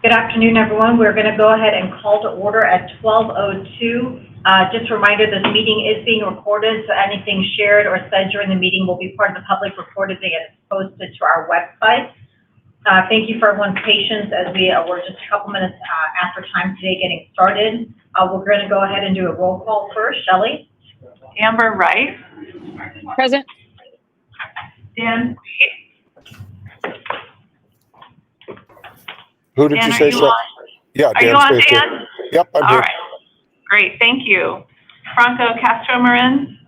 Good afternoon, everyone. We're going to go ahead and call to order at 12:02. Just a reminder, this meeting is being recorded, so anything shared or said during the meeting will be part of the public recorded and it's posted to our website. Thank you for everyone's patience as we're just a couple minutes after time today getting started. We're going to go ahead and do a roll call first. Shelley? Amber Rice. Present. Dan? Who did Dan, you say? are you on? Yeah, are you on, Dan? Yep, I'm All here. right. Great, thank you. Franco Castro-Marin.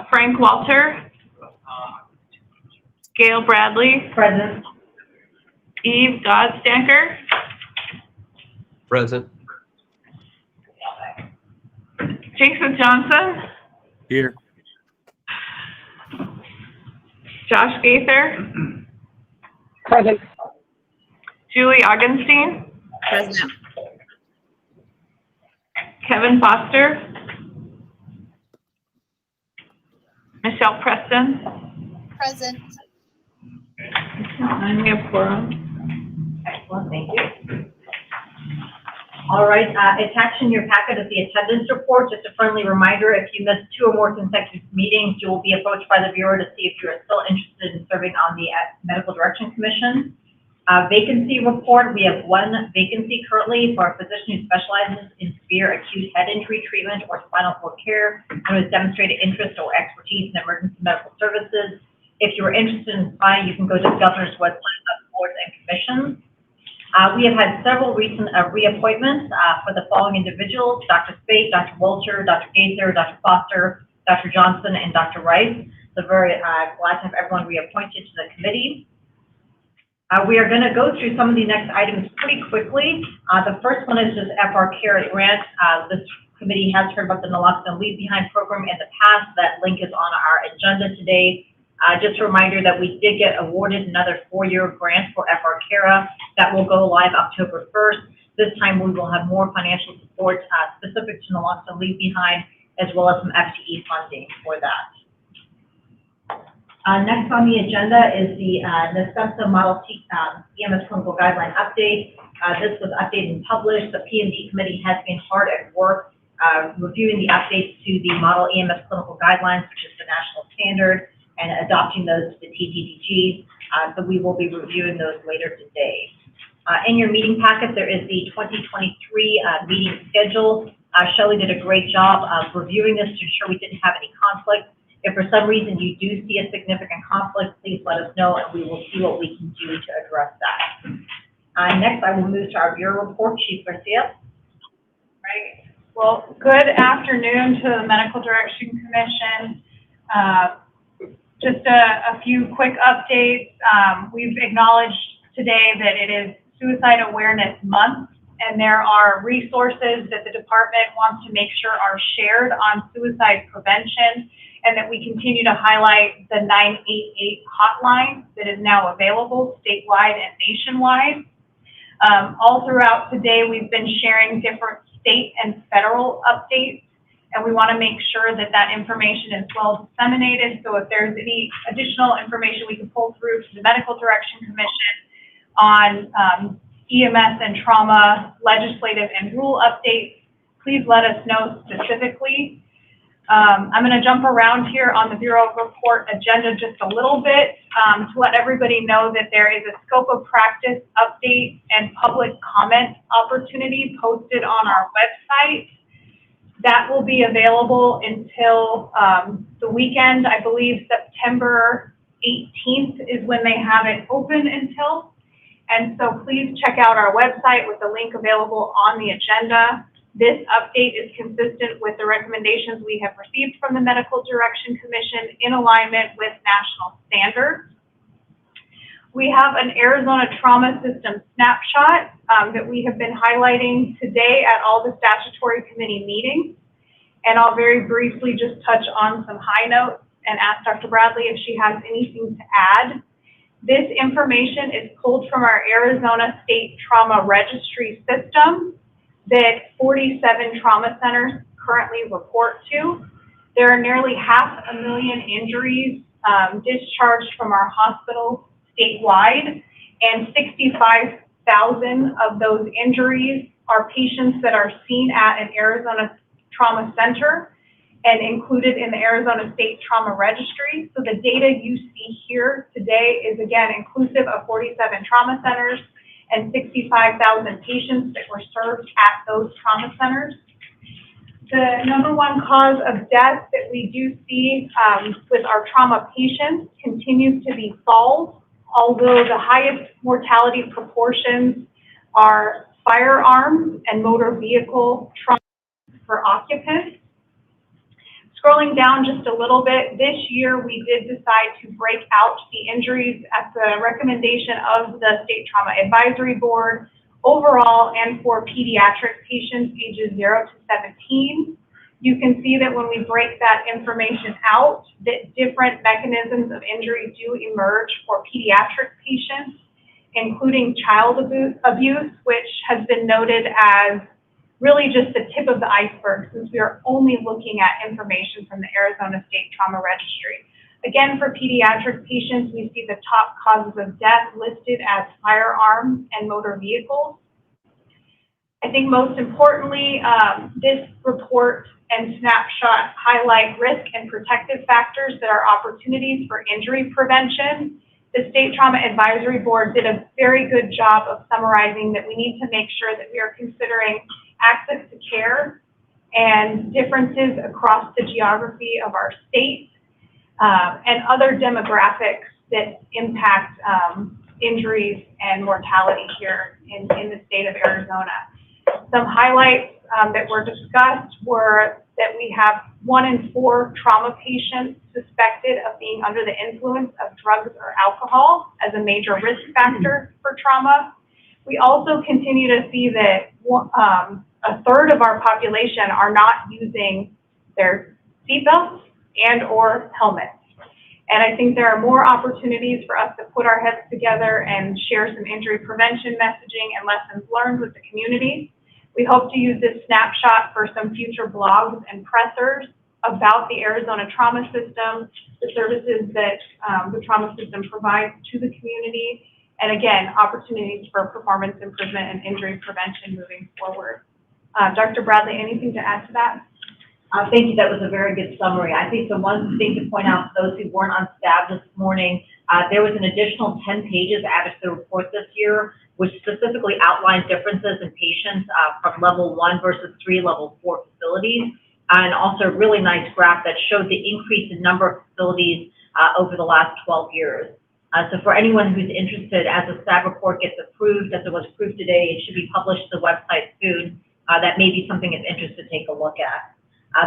Frank Walter. Gail Bradley. Present. Eve Godstanker. Present. Jason Johnson. Here. Josh Gaither. Present. Julie Augenstein. Present. Kevin Foster. Michelle Preston. Present. And we have quorum. Excellent, thank you. All right, attached in your packet is the attendance report. Just a friendly reminder, if you missed 2 or more consecutive meetings, you will be approached by the Bureau to see if you are still interested in serving on the Medical Direction Commission. Vacancy report, we have 1 vacancy currently for a physician who specializes in severe acute head injury treatment or spinal cord care and who has demonstrated interest or expertise in emergency medical services. If you are interested in applying, you can go to the governor's website of boards and commissions. We have had several recent reappointments for the following individuals: Dr. Spate, Dr. Wolcher, Dr. Gaither, Dr. Foster, Dr. Johnson, and Dr. Rice. So very glad to have everyone reappointed to the committee. We are going to go through some of the next items pretty quickly. The first one is just FR Care Grant. This committee has heard about the naloxone Leave Behind program in the past. That link is on our agenda today. Just a reminder that we did get awarded another 4-year grant for FR Care that will go live October 1st. This time we will have more financial support specific to naloxone Leave Behind, as well as some FTE funding for that. Next on the agenda is the NESESTA Model T EMS Clinical Guideline Update. This was updated and published. The P&D committee has been hard at work reviewing the updates to the Model EMS Clinical Guidelines, which is the national standard, and adopting those to the TDDG. So we will be reviewing those later today. In your meeting packet, there is the 2023 meeting schedule. Shelley did a great job of reviewing this to ensure we didn't have any conflict. If for some reason you do see a significant conflict, please let us know and we will see what we can do to address that. Next, I will move to our Bureau report. Chief Garcia. Right. Well, good afternoon to the Medical Direction Commission. Just a few quick updates. We've acknowledged today that it is Suicide Awareness Month, and there are resources that the department wants to make sure are shared on suicide prevention, and that we continue to highlight the 988 hotline that is now available statewide and nationwide. All throughout today, we've been sharing different state and federal updates, and we want to make sure that that information is well disseminated. So if there's any additional information we can pull through to the Medical Direction Commission on EMS and trauma legislative and rule updates, please let us know specifically. I'm going to jump around here on the Bureau report agenda just a little bit to let everybody know that there is a scope of practice update and public comment opportunity posted on our website. That will be available until the weekend. I believe September 18th is when they have it open until. And so please check out our website with the link available on the agenda. This update is consistent with the recommendations we have received from the Medical Direction Commission in alignment with national standards. We have an Arizona Trauma System Snapshot that we have been highlighting today at all the statutory committee meetings. And I'll very briefly just touch on some high notes and ask Dr. Bradley if she has anything to add. This information is pulled from our Arizona State Trauma Registry system that 47 trauma centers currently report to. There are nearly 500,000 injuries discharged from our hospitals statewide, and 65,000 of those injuries are patients that are seen at an Arizona trauma center and included in the Arizona State Trauma Registry. So the data you see here today is, again, inclusive of 47 trauma centers and 65,000 patients that were served at those trauma centers. The number one cause of death that we do see with our trauma patients continues to be falls, although the highest mortality proportions are firearms and motor vehicle trauma for occupants. Scrolling down just a little bit, this year we did decide to break out the injuries at the recommendation of the State Trauma Advisory Board overall and for pediatric patients ages 0 to 17. You can see that when we break that information out, that different mechanisms of injury do emerge for pediatric patients, including child abuse, which has been noted as really just the tip of the iceberg, since we are only looking at information from the Arizona State Trauma Registry. Again, for pediatric patients, we see the top causes of death listed as firearms and motor vehicles. I think most importantly, this report and snapshot highlight risk and protective factors that are opportunities for injury prevention. The State Trauma Advisory Board did a very good job of summarizing that we need to make sure that we are considering access to care and differences across the geography of our state and other demographics that impact injuries and mortality here in the state of Arizona. Some highlights that were discussed were that we have 1 in 4 trauma patients suspected of being under the influence of drugs or alcohol as a major risk factor for trauma. We also continue to see that a third of our population are not using their seatbelts and or helmets. And I think there are more opportunities for us to put our heads together and share some injury prevention messaging and lessons learned with the community. We hope to use this snapshot for some future blogs and pressers about the Arizona trauma system, the services that the trauma system provides to the community, and again, opportunities for performance improvement and injury prevention moving forward. Dr. Bradley, anything to add to that? Thank you. That was a very good summary. I think the one thing to point out to those who weren't on staff this morning, there was an additional 10 pages added to the report this year, which specifically outlined differences in patients from level 1 versus 3 level 4 facilities, and also a really nice graph that showed the increase in number of facilities over the last 12 years. So for anyone who's interested, as the staff report gets approved, as it was approved today, it should be published to the website soon. That may be something of interest to take a look at.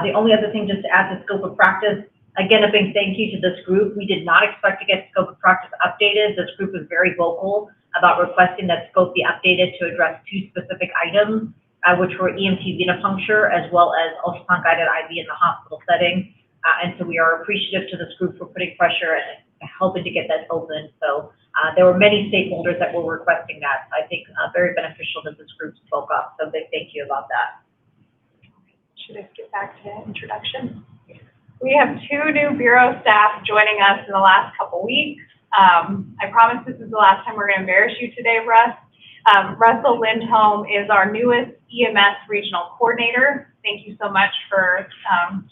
The only other thing just to add to scope of practice, again, a big thank you to this group. We did not expect to get scope of practice updated. This group was very vocal about requesting that scope be updated to address 2 specific items, which were EMT venipuncture as well as ultrasound-guided IV in the hospital setting. And so we are appreciative to this group for putting pressure and helping to get that open. So there were many stakeholders that were requesting that. I think very beneficial that this group spoke up. So big thank you about that. Should I get back to introduction? We have 2 new Bureau staff joining us in the last couple weeks. I promise this is the last time we're going to embarrass you today, Russ. Russell Lindholm is our newest EMS Regional Coordinator. Thank you so much for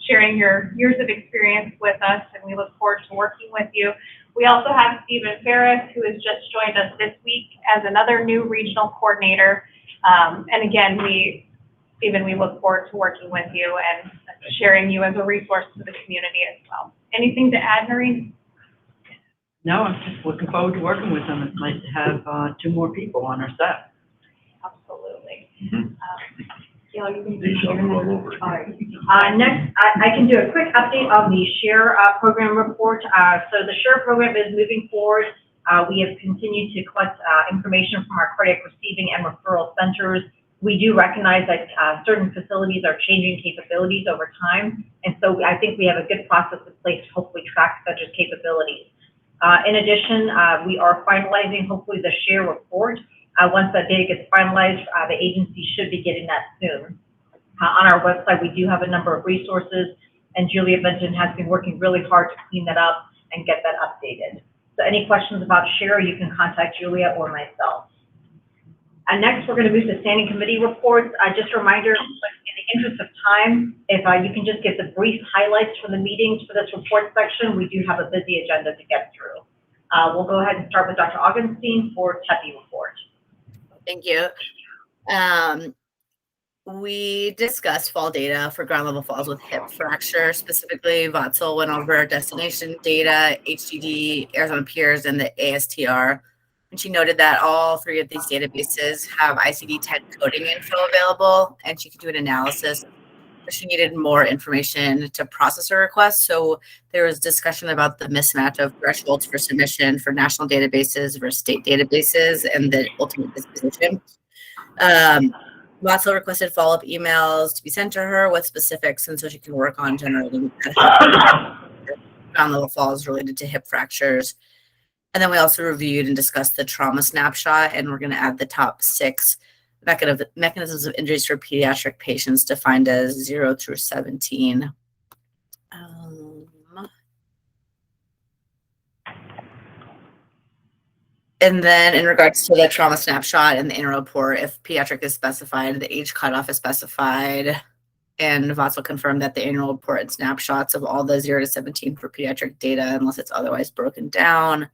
sharing your years of experience with us, and we look forward to working with you. We also have Stephen Ferris, who has just joined us this week as another new Regional Coordinator. And again, Stephen, we look forward to working with you and sharing you as a resource to the community as well. Anything to add, Noreen? No, I'm just looking forward to working with them. It's nice to have 2 more people on our staff. Absolutely. Gail, you can do all right. Next, I can do a quick update on the SHARE program report. So the SHARE program is moving forward. We have continued to collect information from our cardiac receiving and referral centers. We do recognize that certain facilities are changing capabilities over time, and so I think we have a good process in place to hopefully track such as capabilities. In addition, we are finalizing hopefully the SHARE report. Once that data gets finalized, the agency should be getting that soon. On our website, we do have a number of resources, and Julia mentioned has been working really hard to clean that up and get that updated. So any questions about share, you can contact Julia or myself. And next, we're going to move to standing committee reports. Just a reminder, in the interest of time, if you can just give the brief highlights from the meetings for this report section. We do have a busy agenda to get through. We'll go ahead and start with Dr. Augenstein for TEPI report. Thank you. We discussed fall data for ground level falls with hip fracture. Specifically, Vatzel went over destination data, HDD, Arizona Peers, and the ASTR. And she noted that all three of these databases have ICD-10 coding info available, and she could do an analysis. But she needed more information to process her request. So there was discussion about the mismatch of thresholds for submission for national databases versus state databases and the ultimate disposition. Vatzel requested follow-up emails to be sent to her with specifics, and so she can work on generating ground level falls related to hip fractures. And then we also reviewed and discussed the trauma snapshot, and we're going to add the top 6 mechanisms of injuries for pediatric patients defined as 0 through 17. And then in regards to the trauma snapshot and the inner report, if pediatric is specified, the age cutoff is specified, and Vatzel confirmed that the annual report and snapshots of all the 0 to 17 for pediatric data, unless it's otherwise broken down.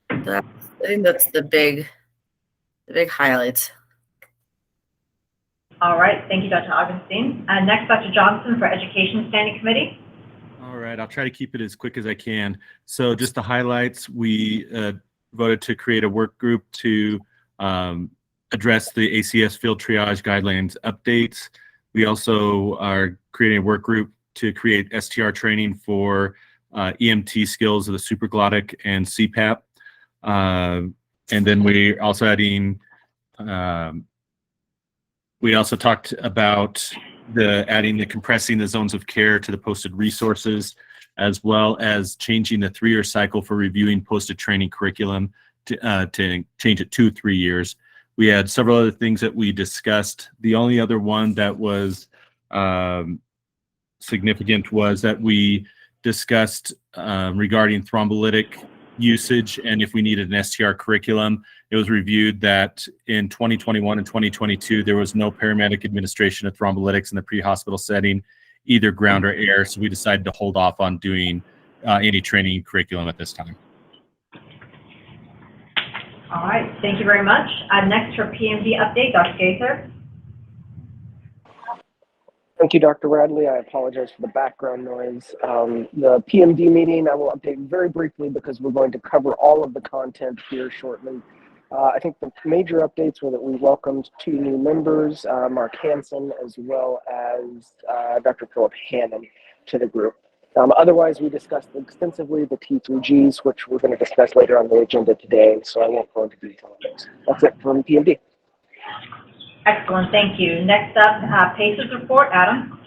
I think that's the big highlights. All right, thank you, Dr. Augenstein. Next, Dr. Johnson for Education Standing Committee. All right, I'll try to keep it as quick as I can. So just the highlights, we voted to create a work group to address the ACS field triage guidelines updates. We also are creating a work group to create STR training for EMT skills of the supraglottic and CPAP. And then we're also adding, we also talked about adding the compressing the zones of care to the posted resources, as well as changing the 3-year cycle for reviewing posted training curriculum to change it to 3 years. We had several other things that we discussed. The only other one that was significant was that we discussed regarding thrombolytic usage and if we needed an STR curriculum. It was reviewed that in 2021 and 2022, there was no paramedic administration of thrombolytics in the pre-hospital setting, either ground or air. So we decided to hold off on doing any training curriculum at this time. All right, thank you very much. Next for PMD update, Dr. Gaither. Thank you, Dr. Radley. I apologize for the background noise. The PMD meeting, I will update very briefly because we're going to cover all of the content here shortly. I think the major updates were that we welcomed 2 new members, Mark Hansen, as well as Dr. Philip Hannon to the group. Otherwise, we discussed extensively the T3Gs, which we're going to discuss later on the agenda today, so I won't go into detail on those. That's it from PMD. Excellent, thank you. Next up, PACES report, Adam.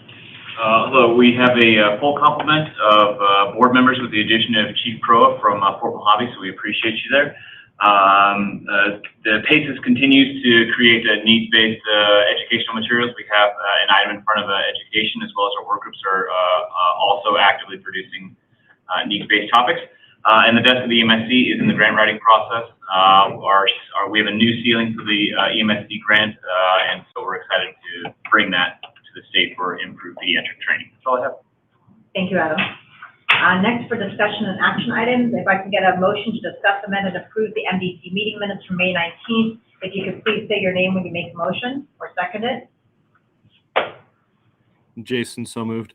Hello, we have a full complement of board members with the addition of Chief Proa from Fort Mojave, so we appreciate you there. The PACES continues to create needs-based educational materials. We have an item in front of education, as well as our work groups are also actively producing needs-based topics. And the desk of the EMSC is in the grant writing process. We have a new ceiling for the EMSC grant, and so we're excited to bring that to the state for improved pediatric training. That's all I have. Thank you, Adam. Next for discussion and action items, if I can get a motion to discuss, amend, and approve the MDC meeting minutes from May 19th. If you could please say your name when you make a motion or second it. Jason, so moved.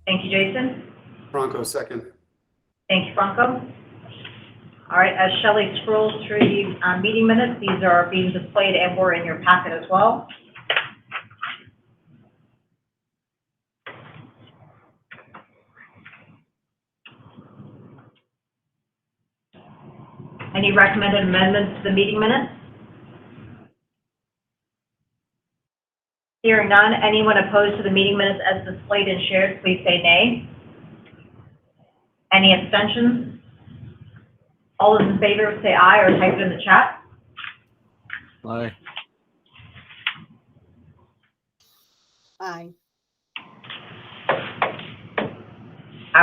Thank you, Jason. Franco, second. Thank you, Franco. All right, as Shelley scrolls through the meeting minutes, these are being displayed and were in your packet as well. Any recommended amendments to the meeting minutes? Hearing none, anyone opposed to the meeting minutes as displayed and shared, please say nay. Any abstentions? All those in favor say aye or type it in the chat. Aye. Aye.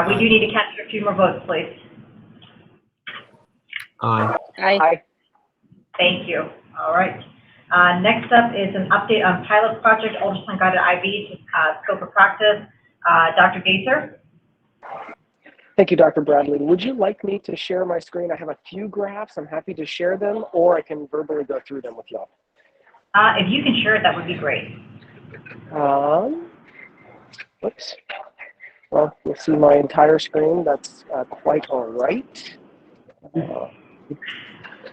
We do need to capture a few more votes, please. Aye. Aye. Thank you. All right. Next up is an update on pilot project ultrasound guided IV, scope of practice. Dr. Gaither. Thank you, Dr. Bradley. Would you like me to share my screen? I have a few graphs. I'm happy to share them, or I can verbally go through them with y'all. If you can share it, that would be great. Whoops. Well, you'll see my entire screen. That's quite all right.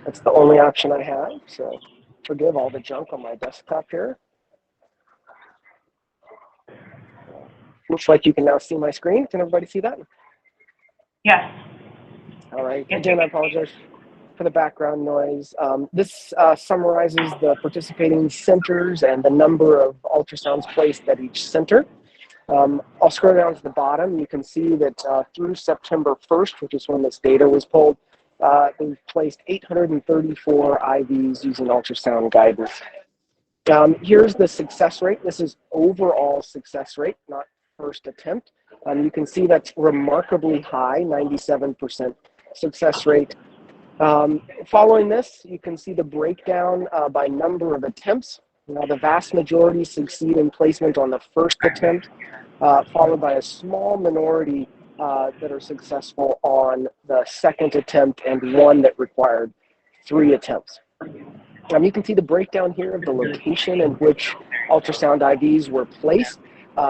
That's the only option I have, so forgive all the junk on my desktop here. Looks like you can now see my screen. Can everybody see that? Yes. All right. Yes, Again, I apologize for the background noise. This summarizes the participating centers and the number of ultrasounds placed at each center. I'll scroll down to the bottom. You can see that through September 1st, which is when this data was pulled, they've placed 834 IVs using ultrasound guidance. Here's the success rate. This is overall success rate, not first attempt. You can see that's remarkably high, 97% success rate. Following this, you can see the breakdown by number of attempts. Now, the vast majority succeed in placement on the first attempt, followed by a small minority that are successful on the second attempt and one that required 3 attempts. You can see the breakdown here of the location in which ultrasound IVs were placed,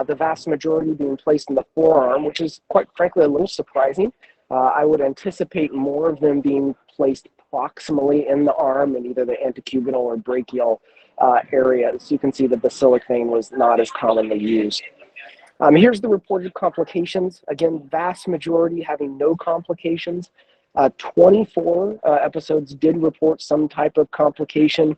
the vast majority being placed in the forearm, which is quite frankly a little surprising. I would anticipate more of them being placed proximally in the arm in either the antecubital or brachial areas. You can see the basilic vein was not as commonly used. Here's the reported complications. Again, vast majority having no complications. 24 episodes did report some type of complication.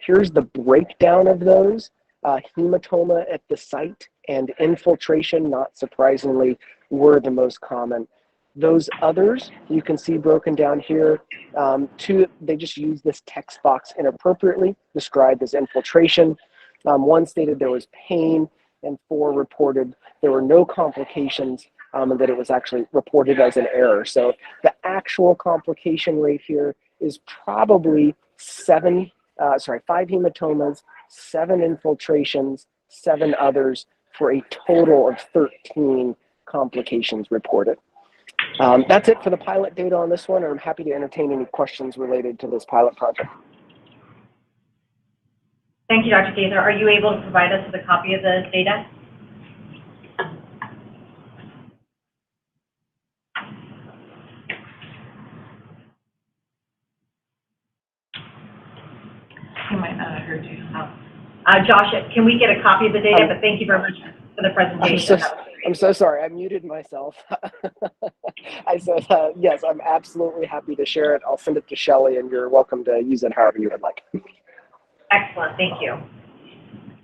Here's the breakdown of those. Hematoma at the site and infiltration, not surprisingly, were the most common. Those others, you can see broken down here. They just use this text box inappropriately, described as infiltration. 1 stated there was pain, and 4 reported there were no complications, and that it was actually reported as an error. So the actual complication rate here is probably 5 hematomas, 7 infiltrations, 7 others, for a total of 13 complications reported. That's it for the pilot data on this one, and I'm happy to entertain any questions related to this pilot project. Thank you, Dr. Gaither. Are you able to provide us with a copy of the data? He might not have heard you. Josh, can we get a copy of the data? But thank you very much for the presentation. I'm so sorry. I muted myself. I said, yes, I'm absolutely happy to share it. I'll send it to Shelley, and you're welcome to use it however you would like. Excellent. Thank you.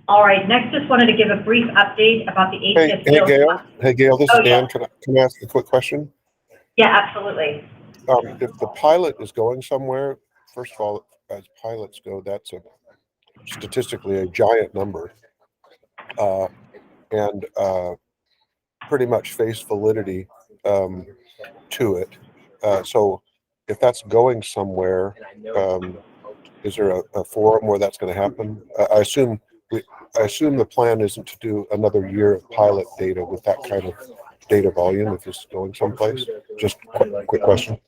All right. Next, just wanted to give a brief update about the ADHS. Hey, Gail. Hey, Gail, this is Dan. Yeah. Can I ask a quick question? Yeah, absolutely. If the pilot is going somewhere, first of all, as pilots go, that's statistically a giant number, and pretty much face validity to it. So if that's going somewhere, is there a forum where that's going to happen? I assume the plan isn't to do another year of pilot data with that kind of data volume if it's going someplace. Just quick question.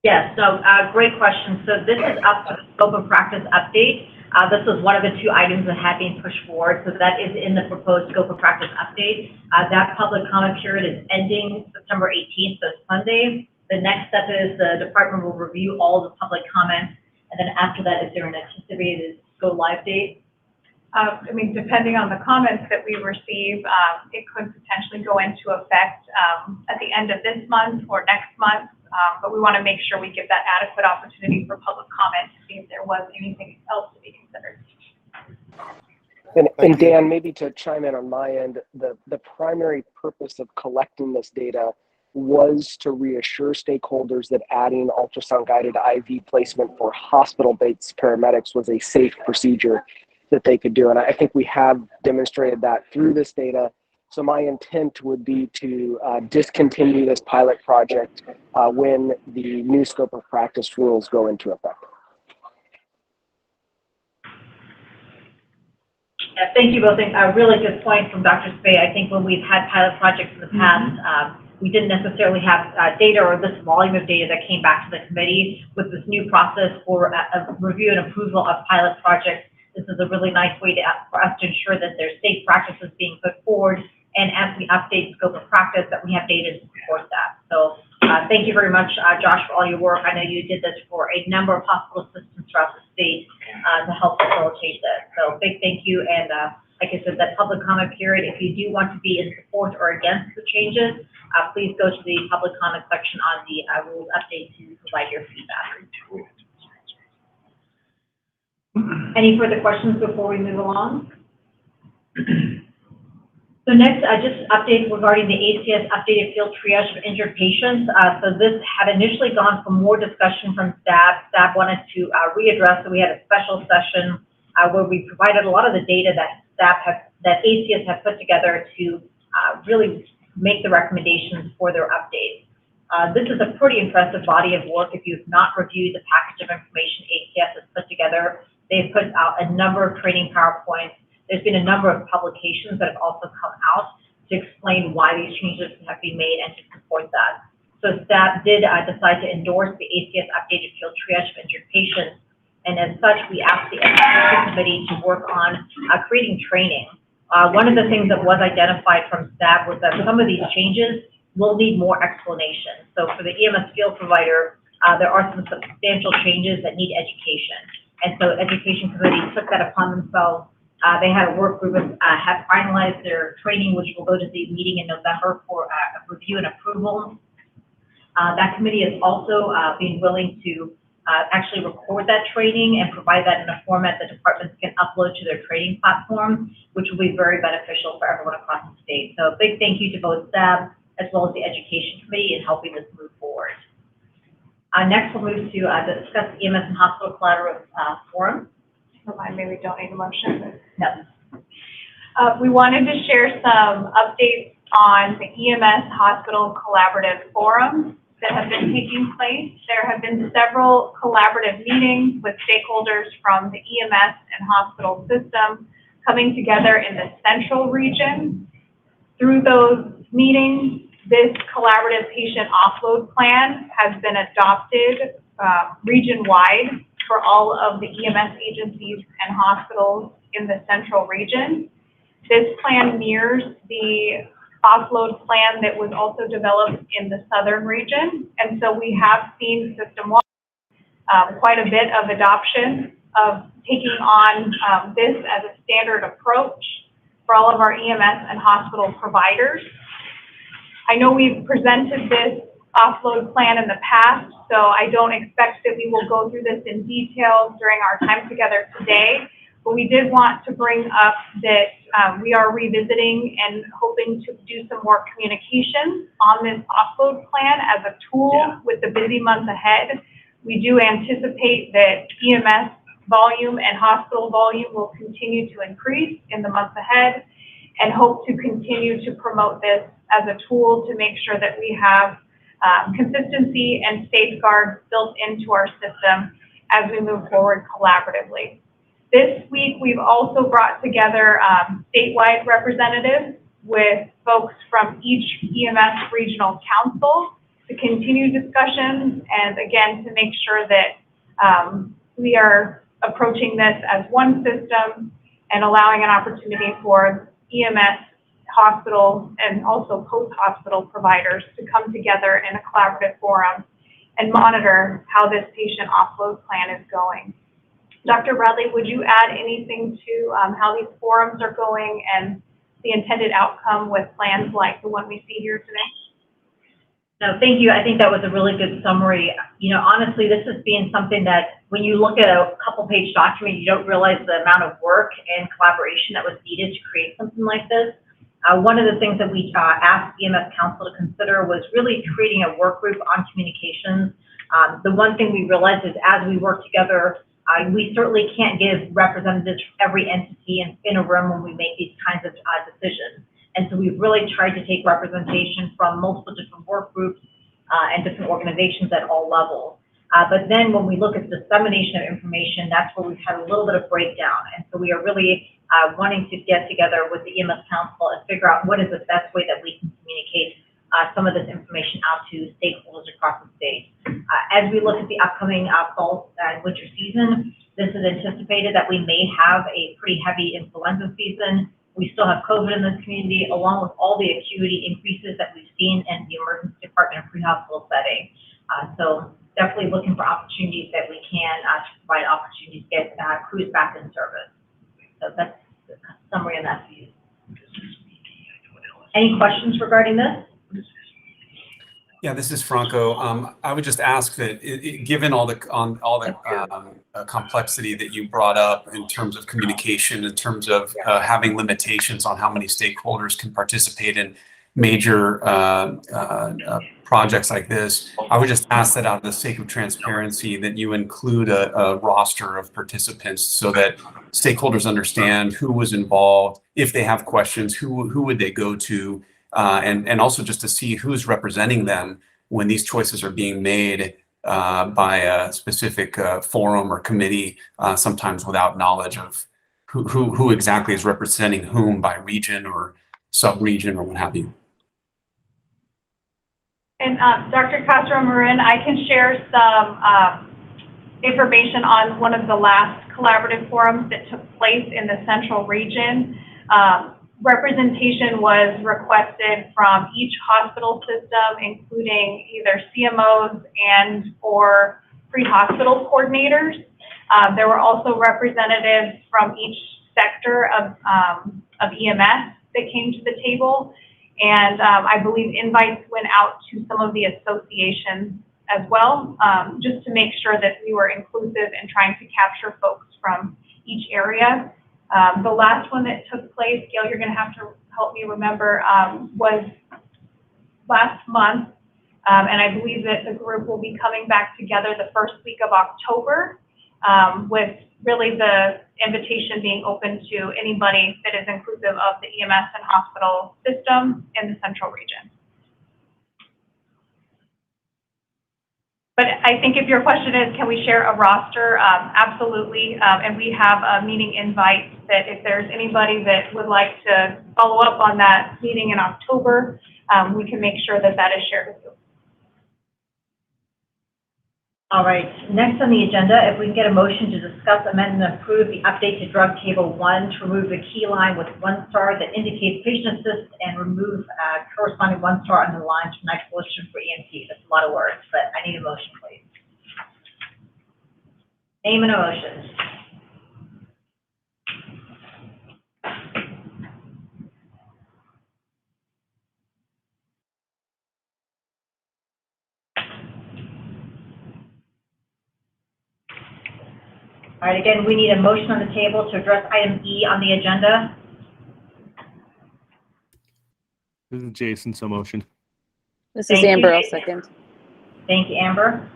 Yes, so great question. So this is up to the scope of practice update. This was one of the 2 items that had been pushed forward. So that is in the proposed scope of practice update. That public comment period is ending September 18th, so Sunday. The next step is the department will review all the public comments. And then after that, is there an anticipated go live date? I mean, depending on the comments that we receive, it could potentially go into effect at the end of this month or next month. But we want to make sure we give that adequate opportunity for public comment to see if there was anything else to be considered. And Dan, maybe to chime in on my end, the primary purpose of collecting this data was to reassure stakeholders that adding ultrasound-guided IV placement for hospital-based paramedics was a safe procedure that they could do. And I think we have demonstrated that through this data. So my intent would be to discontinue this pilot project when the new scope of practice rules go into effect. Yeah, thank you both. A really good point from Dr. Spey. I think when we've had pilot projects in the past, we didn't necessarily have data or this volume of data that came back to the committee. With this new process for a review and approval of pilot projects, this is a really nice way for us to ensure that there's safe practices being put forward, and as we update scope of practice, that we have data to support that. So thank you very much, Josh, for all your work. I know you did this for a number of hospital systems throughout the state to help facilitate this. So big thank you. And like I said, that public comment period, if you do want to be in support or against the changes, please go to the public comment section on the rules update to provide your feedback. Any further questions before we move along? So next, just updates regarding the ACS updated field triage of injured patients. So this had initially gone for more discussion from staff. Staff wanted to readdress, so we had a special session where we provided a lot of the data that ACS have put together to really make the recommendations for their updates. This is a pretty impressive body of work. If you've not reviewed the package of information ACS has put together, they've put out a number of training PowerPoints. There's been a number of publications that have also come out to explain why these changes have been made and to support that. So staff did decide to endorse the ACS updated field triage of injured patients. And as such, we asked the education committee to work on creating training. One of the things that was identified from staff was that some of these changes will need more explanation. So for the EMS field provider, there are some substantial changes that need education. And so education committee took that upon themselves. They had a work group have finalized their training, which will go to the meeting in November for a review and approval. That committee has also been willing to actually record that training and provide that in a format that departments can upload to their training platform, which will be very beneficial for everyone across the state. So a big thank you to both staff as well as the education committee in helping this move forward. Next, we'll move to discuss the EMS and Hospital Collaborative Forum. Remind me, we don't need a motion. No. We wanted to share some updates on the EMS Hospital Collaborative Forums that have been taking place. There have been several collaborative meetings with stakeholders from the EMS and hospital system coming together in the central region. Through those meetings, this collaborative patient offload plan has been adopted region-wide for all of the EMS agencies and hospitals in the central region. This plan mirrors the offload plan that was also developed in the southern region. And so we have seen system-wide quite a bit of adoption of taking on this as a standard approach for all of our EMS and hospital providers. I know we've presented this offload plan in the past, so I don't expect that we will go through this in detail during our time together today, but we did want to bring up that we are revisiting and hoping to do some more communication on this offload plan as a tool with the busy months ahead. We do anticipate that EMS volume and hospital volume will continue to increase in the months ahead, and hope to continue to promote this as a tool to make sure that we have consistency and safeguards built into our system as we move forward collaboratively. This week, we've also brought together statewide representatives with folks from each EMS regional council to continue discussions and, again, to make sure that we are approaching this as one system and allowing an opportunity for EMS, hospital, and also post-hospital providers to come together in a collaborative forum and monitor how this patient offload plan is going. Dr. Bradley, would you add anything to how these forums are going and the intended outcome with plans like the one we see here today? No, thank you. I think that was a really good summary. You know, honestly, this has been something that when you look at a couple-page document, you don't realize the amount of work and collaboration that was needed to create something like this. One of the things that we asked EMS Council to consider was really creating a work group on communications. The one thing we realized is as we work together, we certainly can't give representatives from every entity in a room when we make these kinds of decisions. And so we've really tried to take representation from multiple different work groups and different organizations at all levels. But then when we look at dissemination of information, that's where we've had a little bit of breakdown. And so we are really wanting to get together with the EMS Council and figure out what is the best way that we can communicate some of this information out to stakeholders across the state. As we look at the upcoming fall and winter season, this is anticipated that we may have a pretty heavy influenza season. We still have COVID in this community, along with all the acuity increases that we've seen in the emergency department and pre-hospital setting. So definitely looking for opportunities that we can to provide opportunities to get crews back in service. So that's the summary on that view. Any questions regarding this? Yeah, this is Franco. I would just ask that, given all the complexity that you brought up in terms of communication, in terms of having limitations on how many stakeholders can participate in major projects like this, I would just ask that, out of the sake of transparency, that you include a roster of participants so that stakeholders understand who was involved. If they have questions, who would they go to? And also just to see who's representing them when these choices are being made by a specific forum or committee, sometimes without knowledge of who exactly is representing whom by region or sub-region or what have you. And Dr. Castro-Marin, I can share some information on one of the last collaborative forums that took place in the central region. Representation was requested from each hospital system, including either CMOs and or pre-hospital coordinators. There were also representatives from each sector of EMS that came to the table. And I believe invites went out to some of the associations as well, just to make sure that we were inclusive in trying to capture folks from each area. The last one that took place, Gail, you're going to have to help me remember, was last month. And I believe that the group will be coming back together the first week of October, with really the invitation being open to anybody that is inclusive of the EMS and hospital system in the central region. But I think if your question is, can we share a roster? Absolutely. And we have a meeting invite that if there's anybody that would like to follow up on that meeting in October, we can make sure that that is shared with you. All right, next on the agenda, if we can get a motion to discuss, amend, and approve the update to drug table 1 to remove the key line with 1 star that indicates patient assist and remove corresponding 1 star on the lines for nitroglycerin for EMT. That's a lot of words, but I need a motion, please. Name and a motion. All right, again, we need a motion on the table to address item E on the agenda. This is Jason, so motion. This Thank is you, Amber, I'll Jason. second. Thank you, Amber.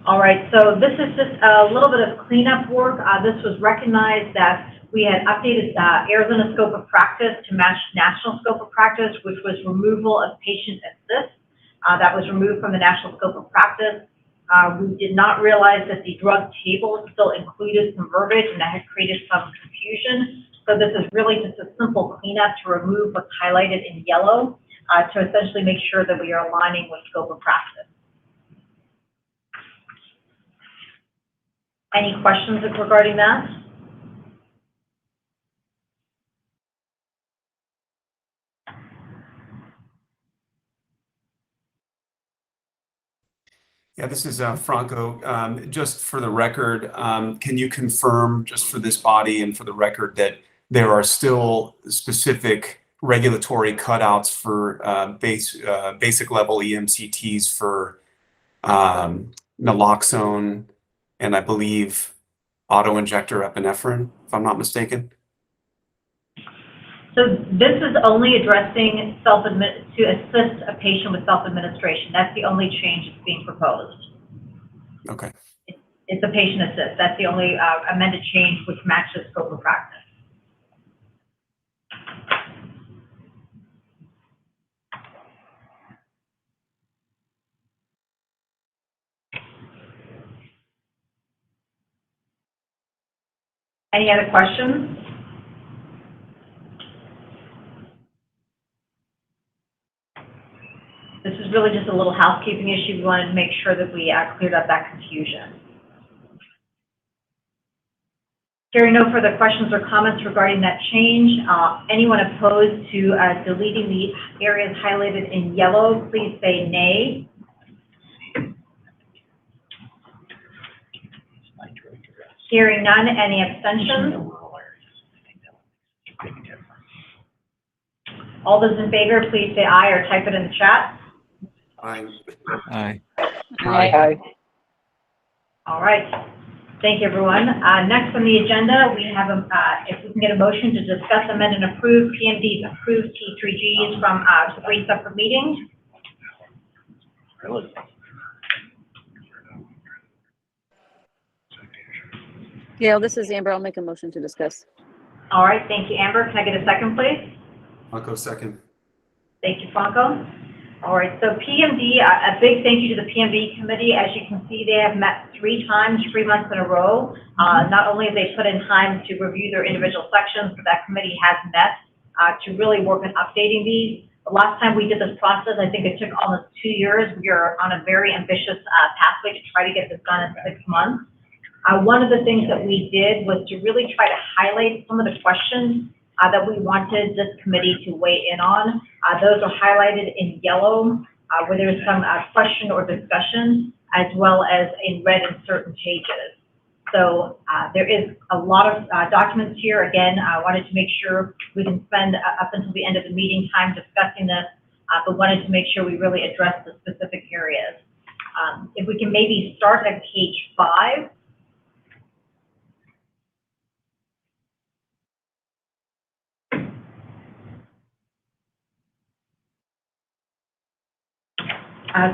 All right, so this is just a little bit of cleanup work. This was recognized that we had updated Arizona scope of practice to match national scope of practice, which was removal of patient assist. That was removed from the national scope of practice. We did not realize that the drug table still included some verbiage, and that had created some confusion. So this is really just a simple cleanup to remove what's highlighted in yellow to essentially make sure that we are aligning with scope of practice. Any questions regarding that? Yeah, this is Franco. Just for the record, can you confirm, just for this body and for the record, that there are still specific regulatory cutouts for basic level EMCTs for naloxone and I believe auto-injector epinephrine, if I'm not mistaken? So this is only addressing to assist a patient with self-administration. That's the only change that's being proposed. Okay. It's a patient assist. That's the only amended change which matches scope of practice. Any other questions? This is really just a little housekeeping issue. We wanted to make sure that we cleared up that confusion. Hearing no further questions or comments regarding that change, anyone opposed to deleting the areas highlighted in yellow, please say nay. Hearing none, any abstentions? All those in favor, please say aye or type it in the chat. Aye. Aye. Aye. All right. Thank you, everyone. Next on the agenda, we have, if we can get a motion to discuss, amend, and approve PMD's approved T3Gs from 3 separate meetings. Gail, this is Amber. I'll make a motion to discuss. All right, thank you, Amber. Can I get a second, please? Franco, second. Thank you, Franco. All right, so PMD, a big thank you to the PMD committee. As you can see, they have met 3 times, 3 months in a row. Not only have they put in time to review their individual sections, but that committee has met to really work on updating these. The last time we did this process, I think it took almost 2 years. We are on a very ambitious pathway to try to get this done in 6 months. One of the things that we did was to really try to highlight some of the questions that we wanted this committee to weigh in on. Those are highlighted in yellow, where there's some question or discussion, as well as in red in certain pages. So there is a lot of documents here. Again, I wanted to make sure we can spend up until the end of the meeting time discussing this, but wanted to make sure we really address the specific areas. If we can maybe start at page 5.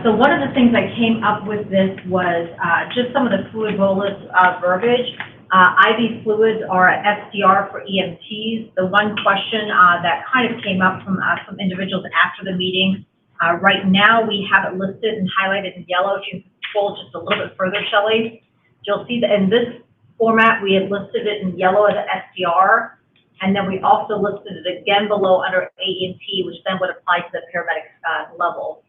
So one of the things I came up with this was just some of the fluid bolus verbiage. IV fluids are SDR for EMTs. The one question that kind of came up from some individuals after the meeting, right now we have it listed and highlighted in yellow. If you scroll just a little bit further, Shelley, you'll see that in this format we had listed it in yellow as an SDR, and then we also listed it again below under AEMT, which then would apply to the paramedic level.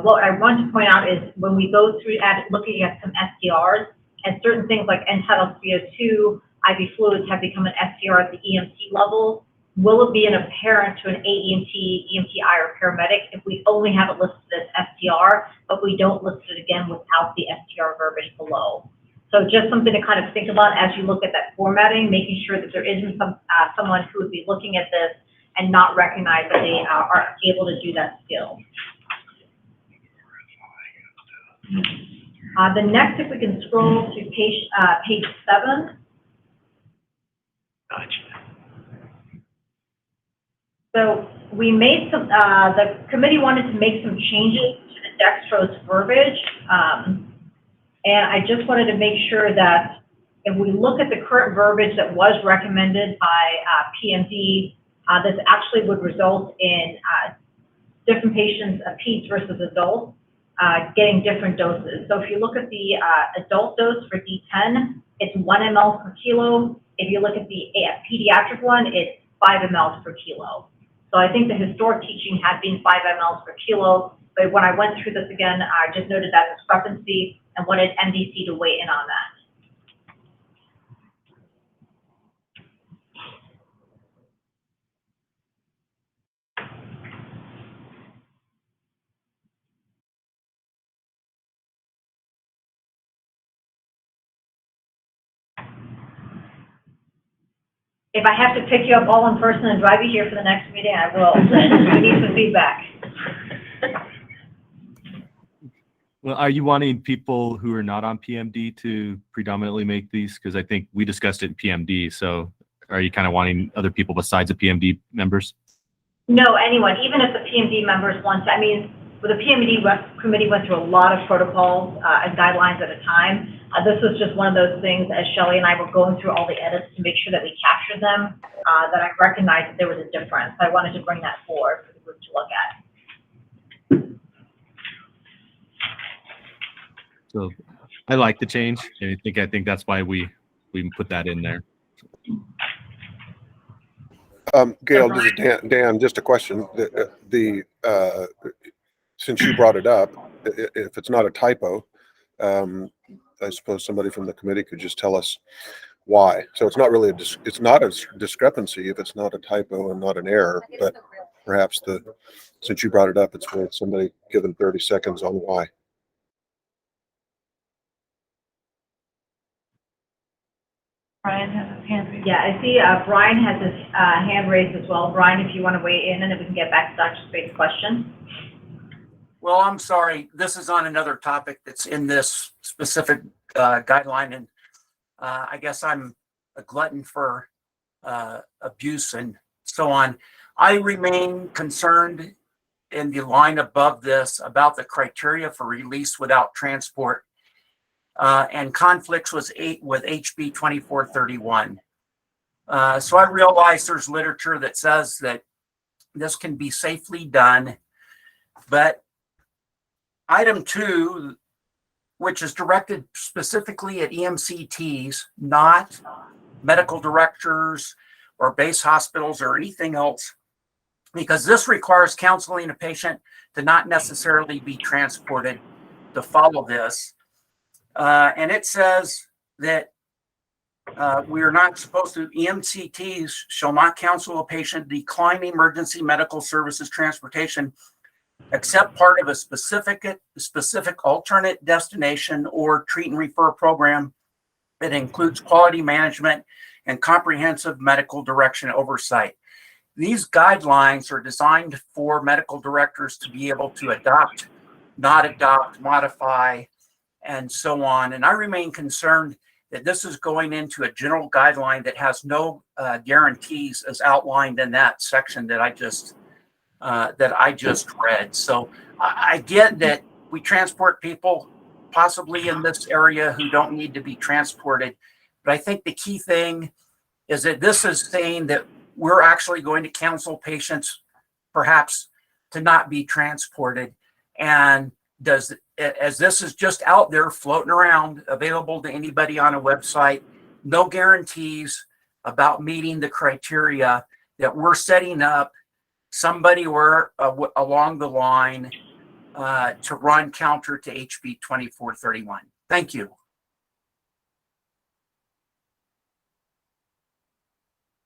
What I want to point out is when we go through looking at some SDRs, and certain things like end-tidal CO2, IV fluids have become an SDR at the EMT level, will it be an apparent to an AEMT, EMTI, or paramedic if we only have it listed as SDR, but we don't list it again without the SDR verbiage below? So just something to kind of think about as you look at that formatting, making sure that there isn't someone who would be looking at this and not recognize that they are able to do that skill. The next, if we can scroll to page 7. So we made some, the committee wanted to make some changes to the Dextrose verbiage. And I just wanted to make sure that if we look at the current verbiage that was recommended by PMD, this actually would result in different patients, peds versus adults, getting different doses. So if you look at the adult dose for D10, it's 1 ml per kilo. If you look at the pediatric one, it's 5 ml per kilo. So I think the historic teaching had been 5 ml per kilo, but when I went through this again, I just noted that discrepancy and wanted MDC to weigh in on that. If I have to pick you up all in person and drive you here for the next meeting, I will. I need some feedback. Well, are you wanting people who are not on PMD to predominantly make these? Because I think we discussed it in PMD. So are you kind of wanting other people besides the PMD members? No, anyone, even if the PMD members want to. I mean, the PMD committee went through a lot of protocols and guidelines at a time. This was just one of those things, as Shelley and I were going through all the edits to make sure that we captured them, that I recognized that there was a difference. I wanted to bring that forward for the group to look at. So I like the change. And I think that's why we put that in there. Gail, this is Dan, just a question. Since you brought it up, if it's not a typo, I suppose somebody from the committee could just tell us why. So it's not really it's not a discrepancy if it's not a typo and not an error, but perhaps since you brought it up, it's worth somebody giving 30 seconds on why. Brian has his hand raised. Yeah, I see Brian has his hand raised as well. Brian, if you want to weigh in, and then we can get back to Dr. Spade's question. Well, I'm sorry. This is on another topic that's in this specific guideline, and I guess I'm a glutton for abuse and so on. I remain concerned in the line above this about the criteria for release without transport and conflicts with HB 2431. So I realize there's literature that says that this can be safely done, but item 2, which is directed specifically at EMCTs, not medical directors or base hospitals or anything else, because this requires counseling a patient to not necessarily be transported to follow this. And it says that we are not supposed to, EMCTs shall not counsel a patient decline emergency medical services transportation except part of a specific alternate destination or treat and refer program that includes quality management and comprehensive medical direction oversight. These guidelines are designed for medical directors to be able to adopt, not adopt, modify, and so on. And I remain concerned that this is going into a general guideline that has no guarantees as outlined in that section that I just read. So I get that we transport people possibly in this area who don't need to be transported, but I think the key thing is that this is saying that we're actually going to counsel patients perhaps to not be transported. And as this is just out there floating around, available to anybody on a website, no guarantees about meeting the criteria that we're setting up somebody or along the line to run counter to HB 2431. Thank you.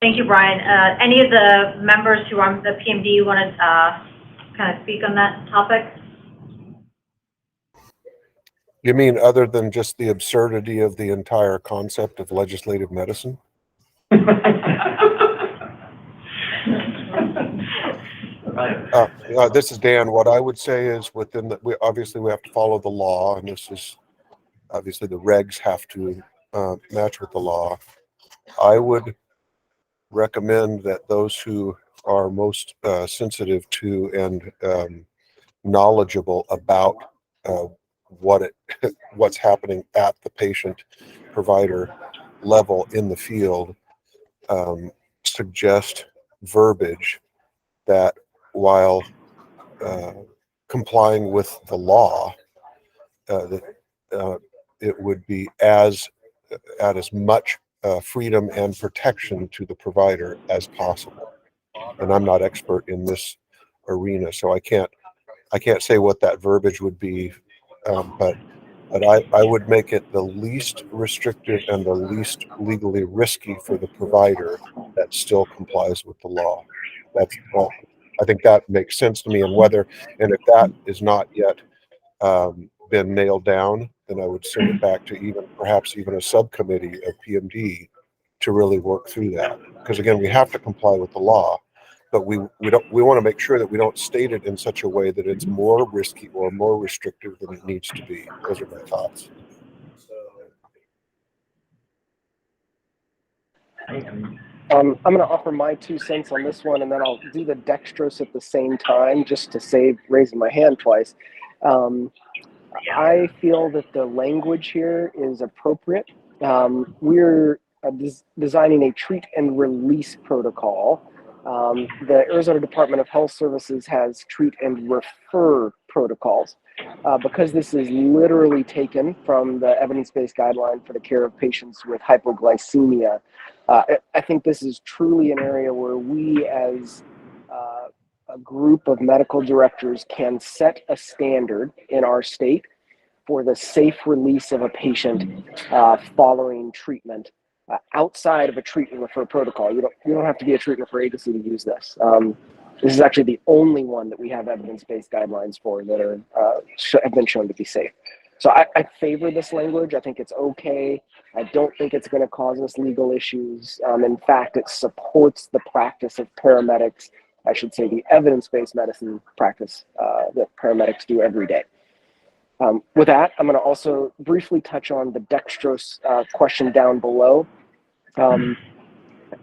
Thank you, Brian. Any of the members who are on the PMD want to kind of speak on that topic? You mean other than just the absurdity of the entire concept of legislative medicine? This is Dan. What I would say is we obviously have to follow the law, and this is obviously the regs have to match with the law. I would recommend that those who are most sensitive to and knowledgeable about what's happening at the patient provider level in the field suggest verbiage that while complying with the law, it would be at as much freedom and protection to the provider as possible. And I'm not expert in this arena, so I can't say what that verbiage would be, but I would make it the least restrictive and the least legally risky for the provider that still complies with the law. That's I think that makes sense to me. And if that is not yet been nailed down, then I would send it back to perhaps even a subcommittee of PMD to really work through that. Because again, we have to comply with the law, but we want to make sure that we don't state it in such a way that it's more risky or more restrictive than it needs to be. Those are my thoughts. I'm going to offer my 2 cents on this one, and then I'll do the dextrose at the same time, just to save raising my hand twice. I feel that the language here is appropriate. We're designing a treat and release protocol. The Arizona Department of Health Services has treat and refer protocols. because this is literally taken from the evidence-based guideline for the care of patients with hypoglycemia. I think this is truly an area where we as a group of medical directors can set a standard in our state for the safe release of a patient following treatment outside of a treatment refer protocol. You don't have to be a treatment refer agency to use this. This is actually the only one that we have evidence-based guidelines for that are have been shown to be safe. So I favor this language. I think it's okay. I don't think it's going to cause us legal issues. In fact, it supports the practice of paramedics. I should say the evidence-based medicine practice that paramedics do every day. With that, I'm going to also briefly touch on the Dextrose question down below.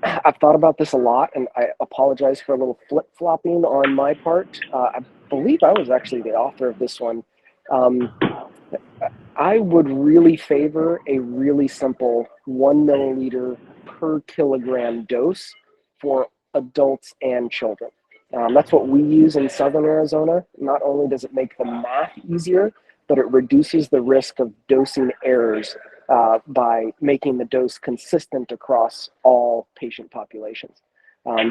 I've thought about this a lot, and I apologize for a little flip-flopping on my part. I believe I was actually the author of this one. I would really favor a really simple 1 milliliter per kilogram dose for adults and children. That's what we use in Southern Arizona. Not only does it make the math easier, but it reduces the risk of dosing errors by making the dose consistent across all patient populations.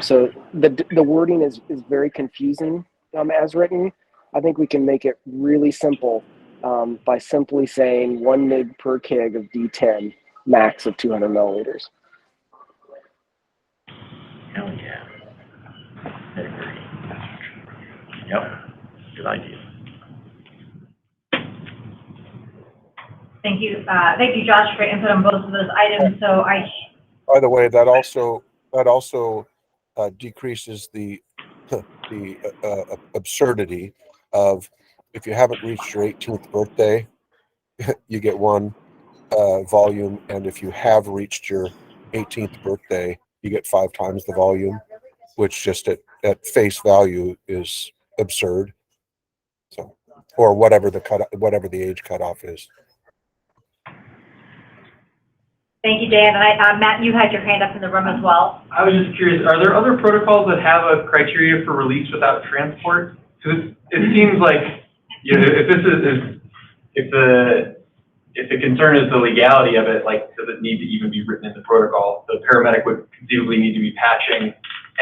So the wording is very confusing as written. I think we can make it really simple by simply saying 1 mg per kg of D10, max of 200 milliliters. Hell yeah. I agree. Yep. Good idea. Thank you, Josh, for input on both of those items. So By the way, that also decreases the absurdity of if you haven't reached your 18th birthday, you get one volume, and if you have reached your 18th birthday, you get 5 times the volume, which just at face value is absurd. So, or whatever the age cutoff is. thank you, Dan. And Matt, you had your hand up in the room as well. I was just curious, are there other protocols that have a criteria for release without transport? Because it seems like, you know, if the concern is the legality of it, like, does it need to even be written in the protocol? The paramedic would conceivably need to be patching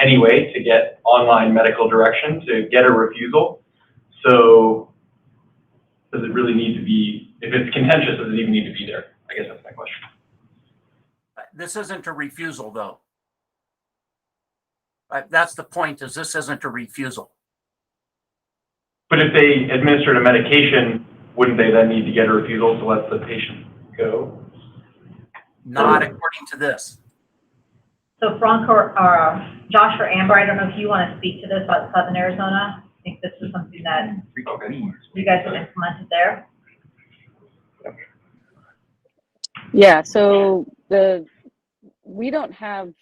anyway to get online medical direction to get a refusal. So does it really need to be, if it's contentious, does it even need to be there? I guess that's my question. This isn't a refusal, though. That's the point, is this isn't a refusal. But if they administered a medication, wouldn't they then need to get a refusal to let the patient go? Not according to this. So Frank or Josh or Amber, I don't know if you want to speak to this about Southern Arizona. I think this is something that you guys have implemented there. Yeah, so we don't have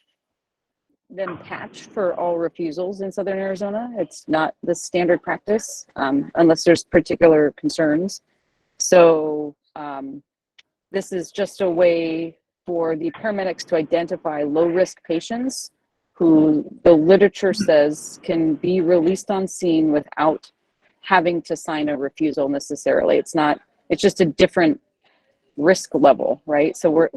them patched for all refusals in Southern Arizona. It's not the standard practice unless there's particular concerns. So this is just a way for the paramedics to identify low-risk patients who the literature says can be released on scene without having to sign a refusal necessarily. It's just a different risk level, right? So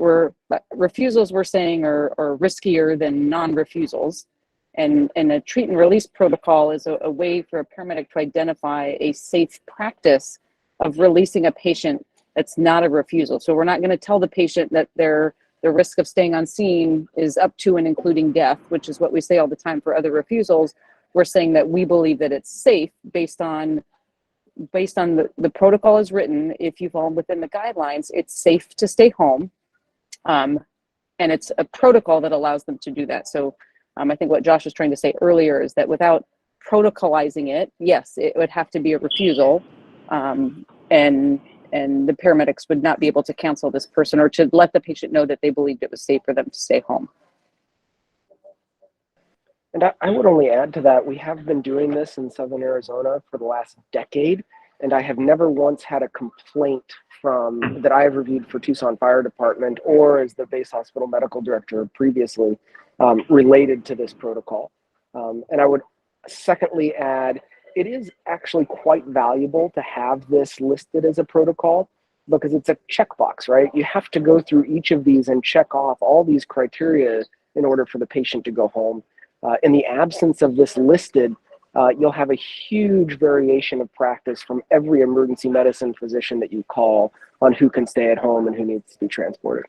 refusals we're saying are riskier than non-refusals, and a treat and release protocol is a way for a paramedic to identify a safe practice of releasing a patient that's not a refusal. So we're not going to tell the patient that the risk of staying on scene is up to and including death, which is what we say all the time for other refusals. We're saying that we believe that it's safe based on the protocol is written. If you fall within the guidelines, it's safe to stay home. And it's a protocol that allows them to do that. So I think what Josh was trying to say earlier is that without protocolizing it, yes, it would have to be a refusal. And the paramedics would not be able to cancel this person or to let the patient know that they believed it was safe for them to stay home. And I would only add to that, we have been doing this in Southern Arizona for the last decade, and I have never once had a complaint that I have reviewed for Tucson Fire Department or as the base hospital medical director previously related to this protocol. And I would secondly add, it is actually quite valuable to have this listed as a protocol because it's a checkbox, right? You have to go through each of these and check off all these criteria in order for the patient to go home. In the absence of this listed, you'll have a huge variation of practice from every emergency medicine physician that you call on who can stay at home and who needs to be transported.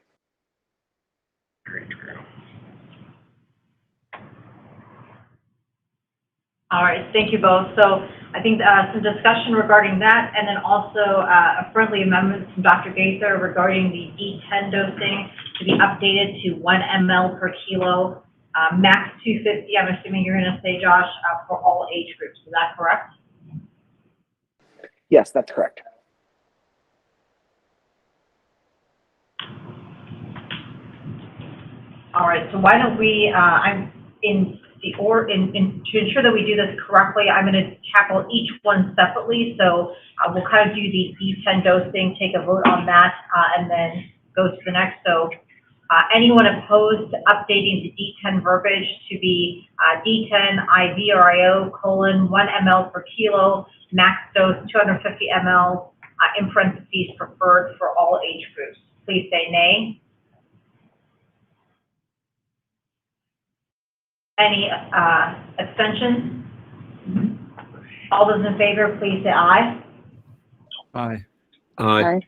All right, thank you both. So I think some discussion regarding that, and then also a friendly amendment from Dr. Gaither regarding the D10 dosing to be updated to 1 ml per kilo, max 250. I'm assuming you're going to say, Josh, for all age groups. Is that correct? Yes, that's correct. All right, so why don't we, to ensure that we do this correctly, I'm going to tackle each one separately. So we'll kind of do the D10 dosing, take a vote on that, and then go to the next. So anyone opposed to updating the D10 verbiage to be D10 IV or IO, 1 ml per kilo, max dose 250 ml, in parentheses, preferred for all age groups? Please say nay. Any abstentions? All those in favor, please say aye. Aye. Aye.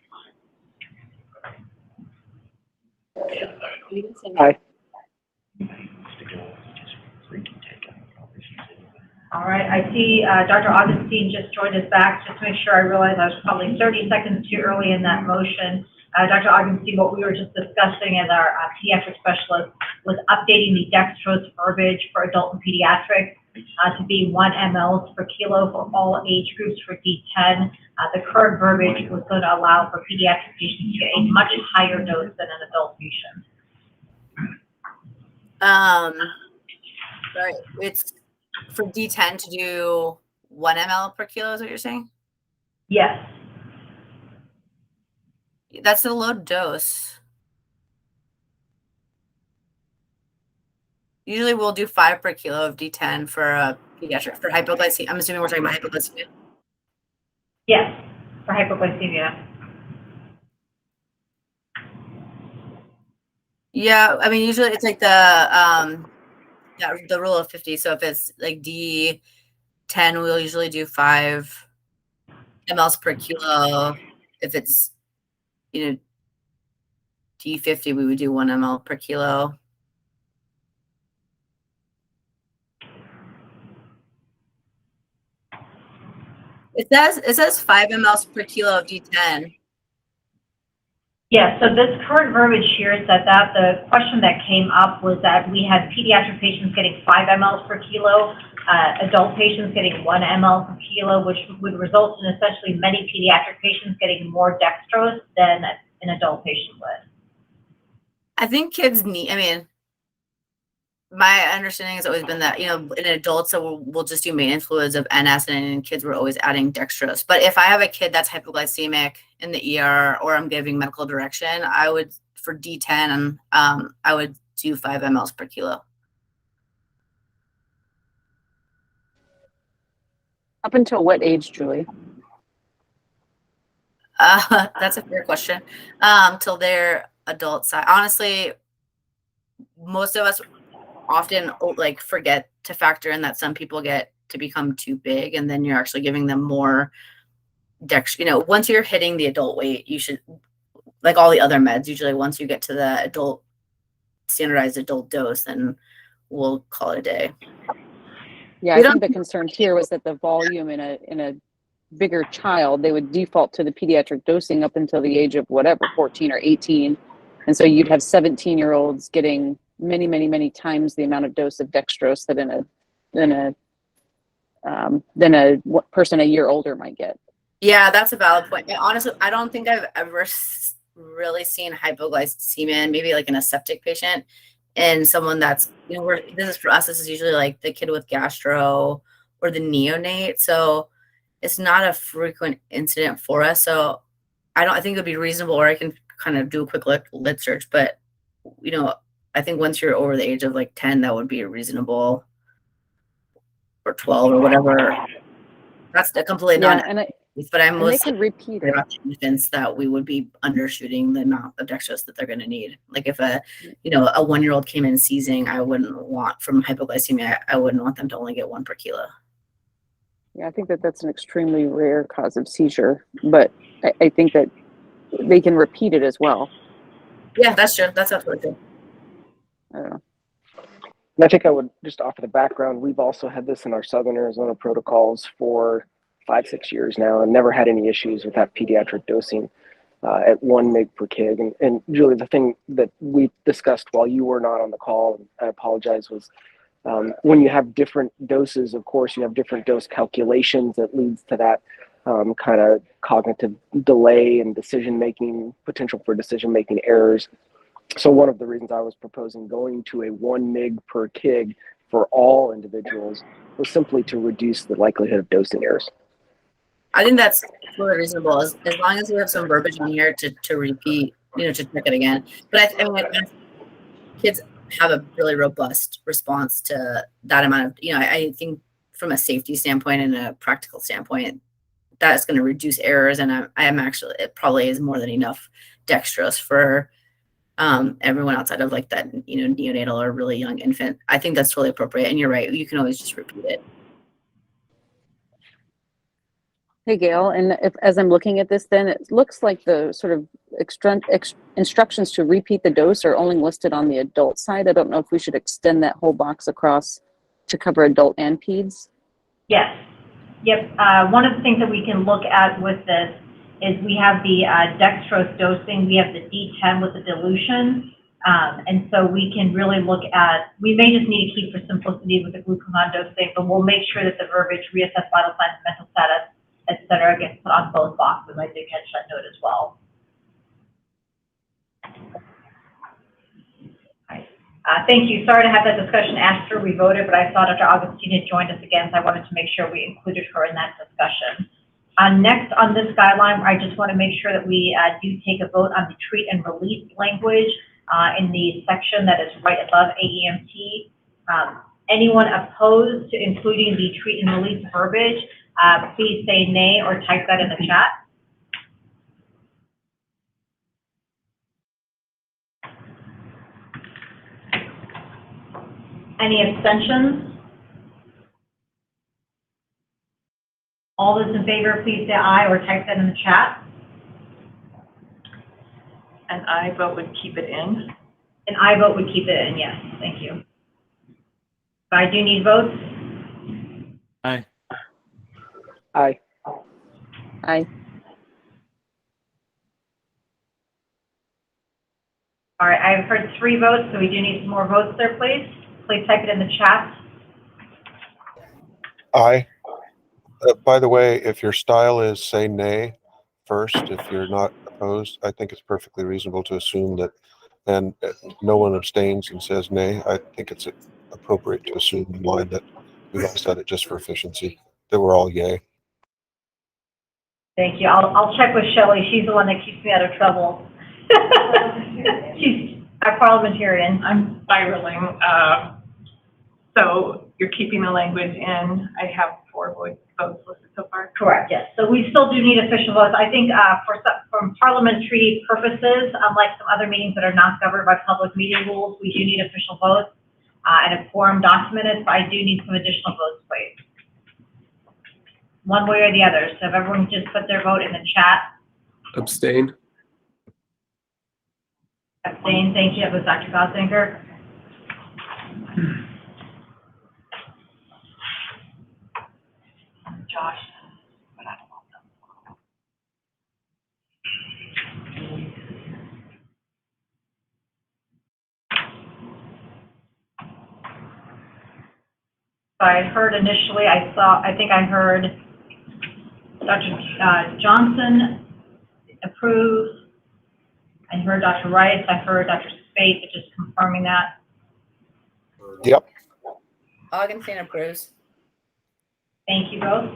Aye. All right, I see Dr. Augustine just joined us back. Just to make sure, I realize I was probably 30 seconds too early in that motion. Dr. Augustine, what we were just discussing as our pediatric specialist was updating the Dextrose verbiage for adult and pediatric to be 1 ml per kilo for all age groups for D10. The current verbiage was going to allow for pediatric patients to get a much higher dose than an adult patient. Sorry, it's for D10 to do 1 ml per kilo is what you're saying? Yes. That's a low dose. Usually we'll do 5 per kilo of D10 for pediatric, for hypoglycemia. I'm assuming we're talking about hypoglycemia. Yes, for hypoglycemia. Yeah, I mean, usually it's like the rule of 50. So if it's like D10, we'll usually do 5 mLs per kilo. If it's, D50, we would do 1 ml per kilo. It says 5 mLs per kilo of D10. Yeah, so this current verbiage here said that the question that came up was that we had pediatric patients getting 5 mLs per kilo, adult patients getting 1 ml per kilo, which would result in essentially many pediatric patients getting more dextrose than an adult patient would. I think kids need, my understanding has always been that, in adults, so we'll just do maintenance fluids of NS, and in kids, we're always adding dextrose. But if I have a kid that's hypoglycemic in the ER or I'm giving medical direction, I would, for D10, I would do 5 mLs per kilo. Up until what age, Julie? That's a fair question. Till they're adult size. Honestly, most of us often forget to factor in that some people get to become too big, and then you're actually giving them more once you're hitting the adult weight, you should, like all the other meds, usually once you get to the standardized adult dose, then we'll call it a day. Yeah, I think the concern here was that the volume in a bigger child, they would default to the pediatric dosing up until the age of 14 or 18. And so you'd have 17-year-olds getting many, many, many times the amount of dose of dextrose that than a person a year older might get. Yeah, that's a valid point. And honestly, I don't think I've ever really seen hypoglycemia, maybe like in a septic patient, and someone that's, this is for us, this is usually like the kid with gastro or the neonate. So it's not a frequent incident for us. So I think it would be reasonable, or I can kind of do a quick lit search, but I think once you're over the age of 10, that would be reasonable, or 12 or whatever. That's a completely Yeah, non, and but I'm they mostly can repeat worried it. about the infants that we would be undershooting the amount of dextrose that they're going to need. Like if a 1-year-old came in seizing, I wouldn't want from hypoglycemia, I wouldn't want them to only get 1 per kilo. Yeah, I think that that's an extremely rare cause of seizure, but I think that they can repeat it as well. Yeah, that's true. That's absolutely true. I don't know. And I think I would just offer the background. We've also had this in our Southern Arizona protocols for 5-6 years now and never had any issues with that pediatric dosing at 1 mg per kg. And Julie, the thing that we discussed while you were not on the call, and I apologize, was when you have different doses, of course, you have different dose calculations that leads to that kind of cognitive delay and decision-making, potential for decision-making errors. So one of the reasons I was proposing going to a 1 mg per kg for all individuals was simply to reduce the likelihood of dosing errors. I think that's really reasonable as long as we have some verbiage on here to repeat, to check it again. But I mean, kids have a really robust response to that amount of, I think from a safety standpoint and a practical standpoint, that's going to reduce errors. And I'm actually, it probably is more than enough dextrose for everyone outside of like that, neonatal or really young infant. I think that's totally appropriate. And you're right, you can always just repeat it. Hey, Gail, and as I'm looking at this, then it looks like the sort of instructions to repeat the dose are only listed on the adult side. I don't know if we should extend that whole box across to cover adult and peds. Yes. Yep. One of the things that we can look at with this is we have the dextrose dosing, we have the D10 with the dilution, and so we can really look at, we may just need to keep for simplicity with the glucagon dosing, but we'll make sure that the verbiage, reassess vital signs, mental status, et cetera, gets put on both boxes. I did catch that note as well. Thank you. Sorry to have that discussion after we voted, but I saw Dr. Augustine had joined us again, so I wanted to make sure we included her in that discussion. Next on this guideline, I just want to make sure that we do take a vote on the treat and release language in the section that is right above AEMT. Anyone opposed to including the treat and release verbiage, please say nay or type that in the chat. Any abstentions? All those in favor, please say aye or type that in the chat. And I vote would keep it in. And I vote would keep it in, yes. Thank you. But I do need votes. Aye. Aye. Aye. All right, I've heard 3 votes, so we do need some more votes there, please. Please type it in the chat. Aye. By the way, if your style is say nay first, if you're not opposed, I think it's perfectly reasonable to assume that, and no one abstains and says nay. I think it's appropriate to assume in line that we've all said it just for efficiency, that we're all yay. Thank you. I'll check with Shelley. She's the one that keeps me out of trouble. She's our parliamentarian. I'm spiraling. So you're keeping the language in. I have 4 votes listed so far. Correct, yes. So we still do need official votes. I think from parliamentary purposes, unlike some other meetings that are not governed by public meeting rules, we do need official votes and a quorum documented. So I do need some additional votes, please. One way or the other. So if everyone just put their vote in the chat. Abstain. Abstain, thank you. That was Dr. Gotzinger. Josh, but I don't want So I heard initially, I think I heard Dr. Johnson approve. I heard Dr. Rice. I heard Dr. Spate, but just confirming that. Yep. Augustine approves. Thank you both.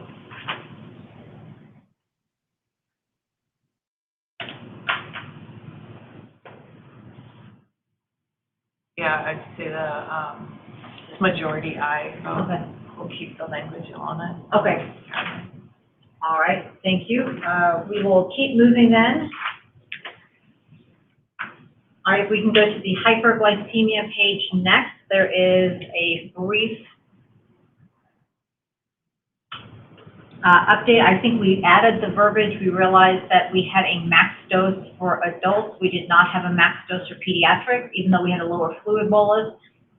Yeah, I'd say the majority aye. Okay. We'll keep the language on it. Okay. All right, thank you. We will keep moving then. All right, if we can go to the hyperglycemia page next, there is a brief update. I think we added the verbiage. We realized that we had a max dose for adults. We did not have a max dose for pediatrics, even though we had a lower fluid bolus.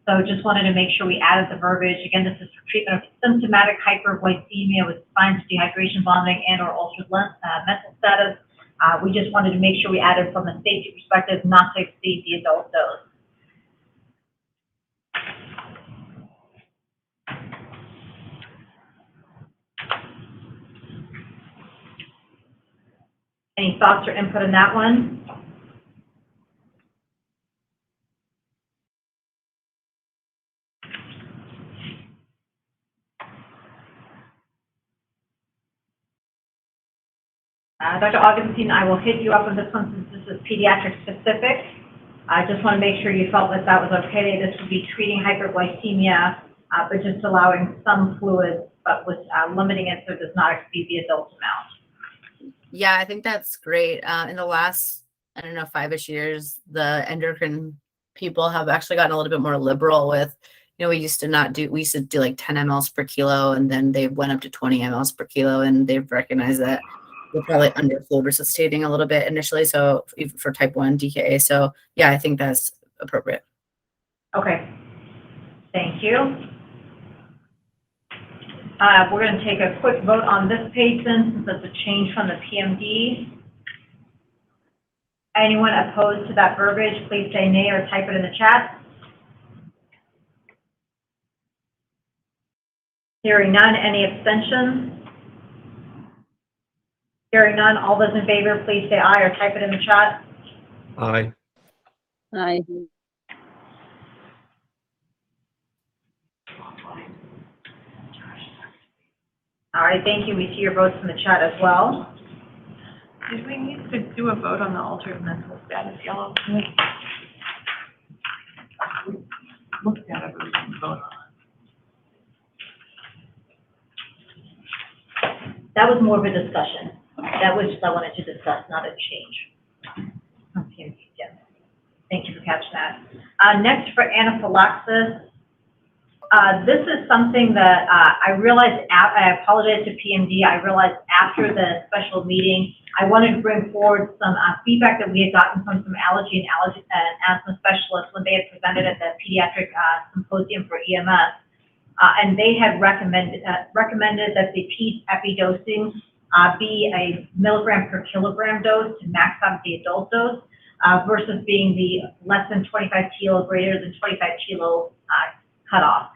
So just wanted to make sure we added the verbiage. Again, this is for treatment of symptomatic hyperglycemia with signs of dehydration, vomiting, and/or altered mental status. We just wanted to make sure we added from a safety perspective not to exceed the adult dose. Any thoughts or input on that one? Dr. Augustine, I will hit you up on this one since this is pediatric specific. I just want to make sure you felt that that was okay. This would be treating hyperglycemia, but just allowing some fluids, but with limiting it so it does not exceed the adult amount. Yeah, I think that's great. In the last, I don't know, 5-ish years, the endocrine people have actually gotten a little bit more liberal with, we used to do like 10 mLs per kilo, and then they went up to 20 mLs per kilo, and they've recognized that we're probably under fluid resuscitating a little bit initially. So even for type 1 DKA. So yeah, I think that's appropriate. Okay, thank you. We're going to take a quick vote on this page then, since it's a change from the PMD. Anyone opposed to that verbiage, please say nay or type it in the chat. Hearing none, any abstentions? Hearing none, all those in favor, please say aye or type it in the chat. Aye. Aye. All right, thank you. We see your votes in the chat as well. Did we need to do a vote on the altered mental status yellow? Looked at it, but we didn't vote on it. That was more of a discussion. That was just I wanted to discuss, not a change. Okay, yes. Thank you for catching that. Next for anaphylaxis. This is something that I realized, I apologize to PMD, I realized after the special meeting, I wanted to bring forward some feedback that we had gotten from some allergy and asthma specialists when they had presented at the Pediatric Symposium for EMS. And they had recommended that the PEDS epi dosing be a milligram per kilogram dose to max out the adult dose versus being the less than 25 kilo, greater than 25 kilo cutoff.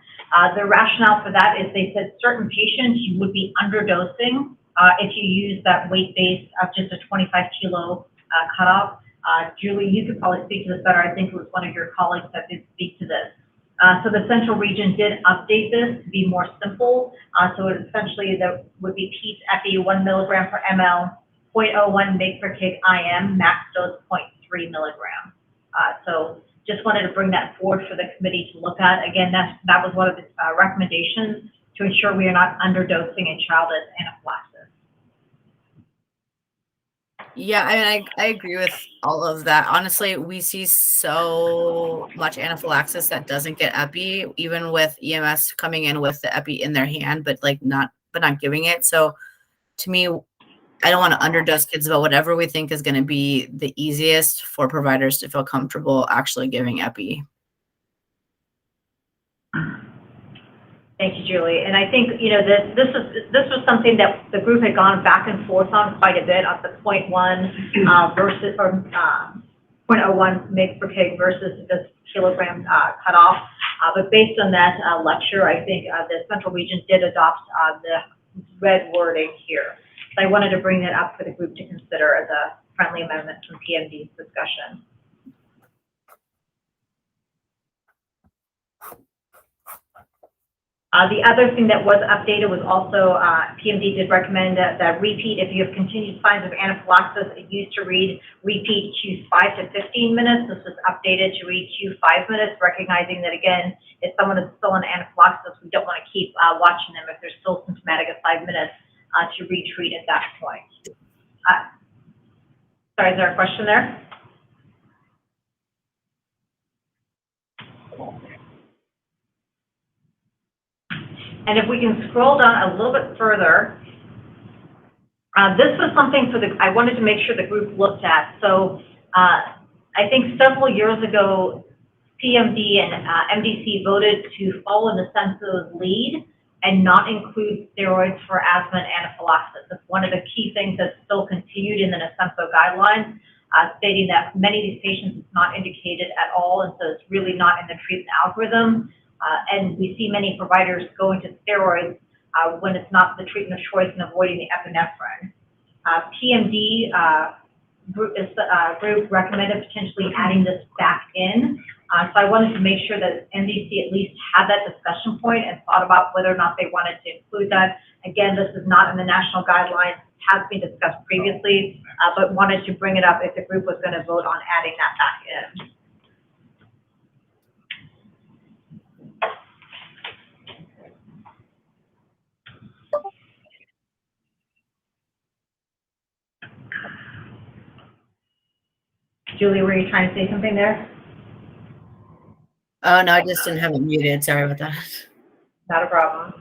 The rationale for that is they said certain patients you would be underdosing if you use that weight base of just a 25 kilo cutoff. Julie, you could probably speak to this better. I think it was one of your colleagues that did speak to this. So the central region did update this to be more simple. So it essentially there would be PEDS epi 1 milligram per ml, 0.01 mg per kg IM, max dose 0.3 milligram. So just wanted to bring that forward for the committee to look at. Again, that was one of the recommendations to ensure we are not underdosing a child with anaphylaxis. Yeah, I agree with all of that. Honestly, we see so much anaphylaxis that doesn't get epi, even with EMS coming in with the epi in their hand, but not giving it. So to me, I don't want to underdose kids, but whatever we think is going to be the easiest for providers to feel comfortable actually giving epi. Thank you, Julie. And I think, this was something that the group had gone back and forth on quite a bit on the 0.1 versus, or 0.01 mg per kg versus the kilogram cutoff. But based on that lecture, I think the central region did adopt the red wording here. So I wanted to bring that up for the group to consider as a friendly amendment from PMD's discussion. The other thing that was updated was also PMD did recommend that repeat if you have continued signs of anaphylaxis. It used to read repeat Q5 to 15 minutes. This was updated to read Q5 minutes, recognizing that again, if someone is still in anaphylaxis, we don't want to keep watching them if they're still symptomatic at 5 minutes. to retreat at that point. Sorry, is there a question there? And if we can scroll down a little bit further, this was something I wanted to make sure the group looked at. So I think several years ago, PMD and MDC voted to follow in the census lead and not include steroids for asthma and anaphylaxis. It's one of the key things that's still continued in the NASEMSO guidelines, stating that many of these patients it's not indicated at all, and so it's really not in the treatment algorithm. And we see many providers going to steroids when it's not the treatment of choice and avoiding the epinephrine. PMD group recommended potentially adding this back in. So I wanted to make sure that MDC at least had that discussion point and thought about whether or not they wanted to include that. Again, this is not in the national guidelines, has been discussed previously, but wanted to bring it up if the group was going to vote on adding that back in. Julie, were you trying to say something there? Oh, no, I just didn't have it muted. Sorry about that. Not a problem.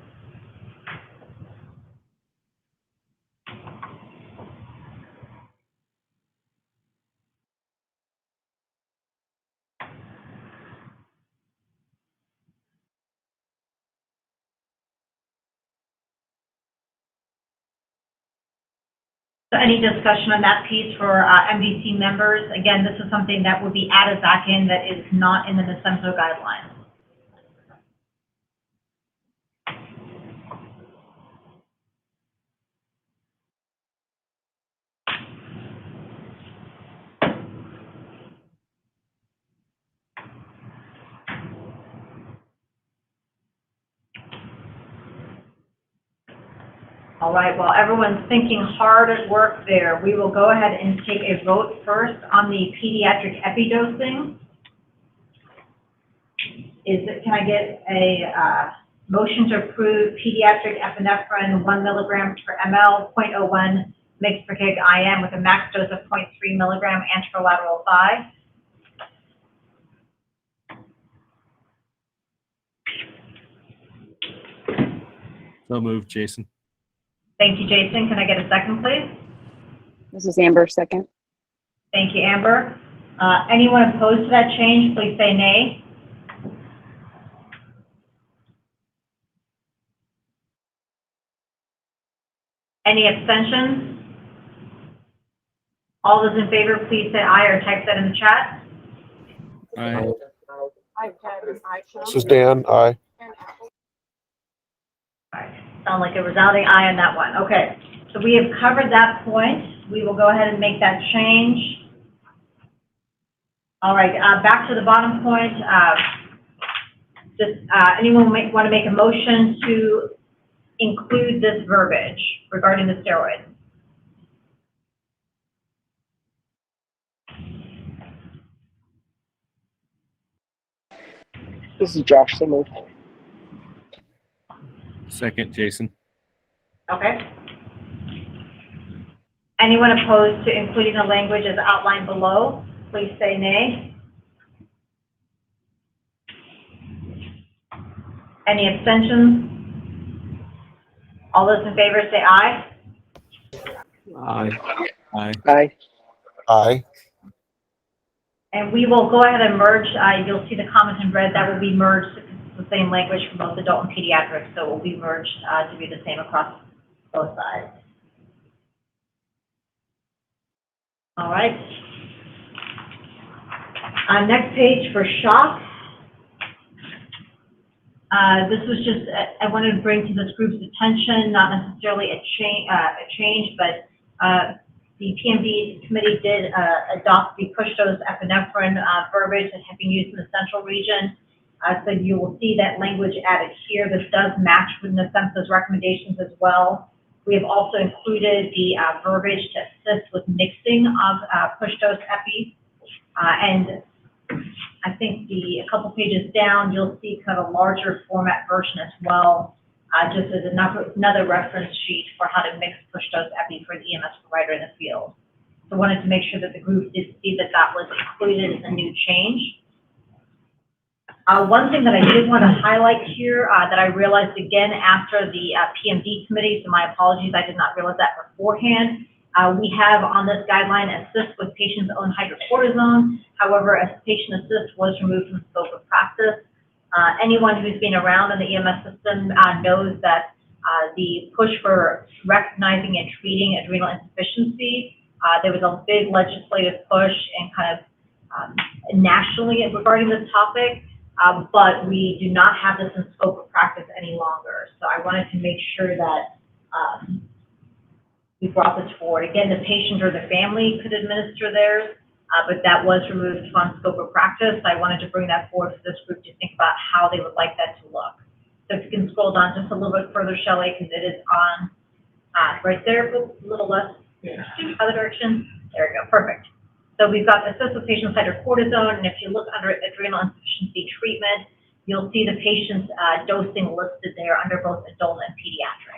So any discussion on that piece for MDC members? Again, this is something that would be added back in that is not in the NASEMSO guidelines. All right, while everyone's thinking hard at work there, we will go ahead and take a vote first on the pediatric epidosing. Can I get a motion to approve pediatric epinephrine 1 milligram per ml, 0.01 mg per kg IM with a max dose of 0.3 milligram anterolateral thigh? So moved, Jason. Thank you, Jason. Can I get a second, please? This is Amber, second. Thank you, Amber. Anyone opposed to that change, please say nay. Any abstentions? All those in favor, please say aye or type that in the chat. Aye. This is Dan. Aye. Sound like a resounding aye on that one. Okay, so we have covered that point. We will go ahead and make that change. All right, back to the bottom point. Anyone want to make a motion to include this verbiage regarding the steroids? This is Josh. So moved. Second, Jason. Okay. Anyone opposed to including the language as outlined below, please say nay. Any abstentions? All those in favor say aye. Aye. Aye. Aye. Aye. And we will go ahead and merge. You'll see the comments in red. That will be merged. It's the same language for both adult and pediatrics, so it will be merged to be the same across both sides. All right. Next page for shock. This was just, I wanted to bring to this group's attention, not necessarily a change, but the PMD committee did adopt the push dose epinephrine verbiage that had been used in the central region. So you will see that language added here. This does match with NASEMSO's recommendations as well. We have also included the verbiage to assist with mixing of push dose epi. And I think a couple pages down, you'll see kind of a larger format version as well. just as another reference sheet for how to mix push dose epi for the EMS provider in the field. So I wanted to make sure that the group did see that that was included as a new change. One thing that I did want to highlight here that I realized again after the PMD committee, so my apologies, I did not realize that beforehand. We have on this guideline assist with patient's own hydrocortisone. However, as patient assist was removed from scope of practice. Anyone who's been around in the EMS system knows that the push for recognizing and treating adrenal insufficiency, there was a big legislative push and kind of nationally regarding this topic. But we do not have this in scope of practice any longer. So I wanted to make sure that we brought this forward. Again, the patient or the family could administer theirs, but that was removed from scope of practice. I wanted to bring that forward for this group to think about how they would like that to look. So if you can scroll down just a little bit further, Shelley, because it is on right there, a little less, other direction. There we go, perfect. So we've got assist with patient's hydrocortisone, and if you look under adrenal insufficiency treatment, you'll see the patient's dosing listed there under both adult and pediatric.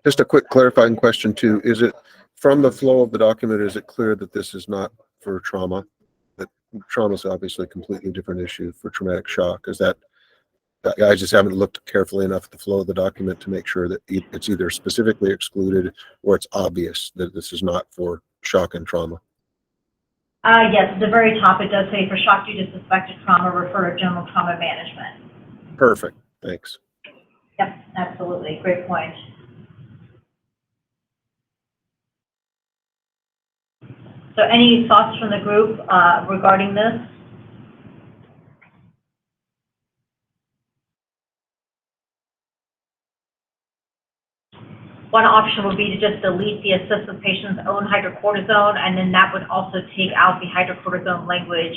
Just a quick clarifying question too. Is it from the flow of the document, is it clear that this is not for trauma? That trauma is obviously a completely different issue for traumatic shock. Is that I just haven't looked carefully enough at the flow of the document to make sure that it's either specifically excluded or it's obvious that this is not for shock and trauma. Yes, at the very top it does say for shock due to suspected trauma, refer to general trauma management. Perfect, thanks. Yep, absolutely, great point. So any thoughts from the group regarding this? One option would be to just delete the assist with patient's own hydrocortisone, and then that would also take out the hydrocortisone language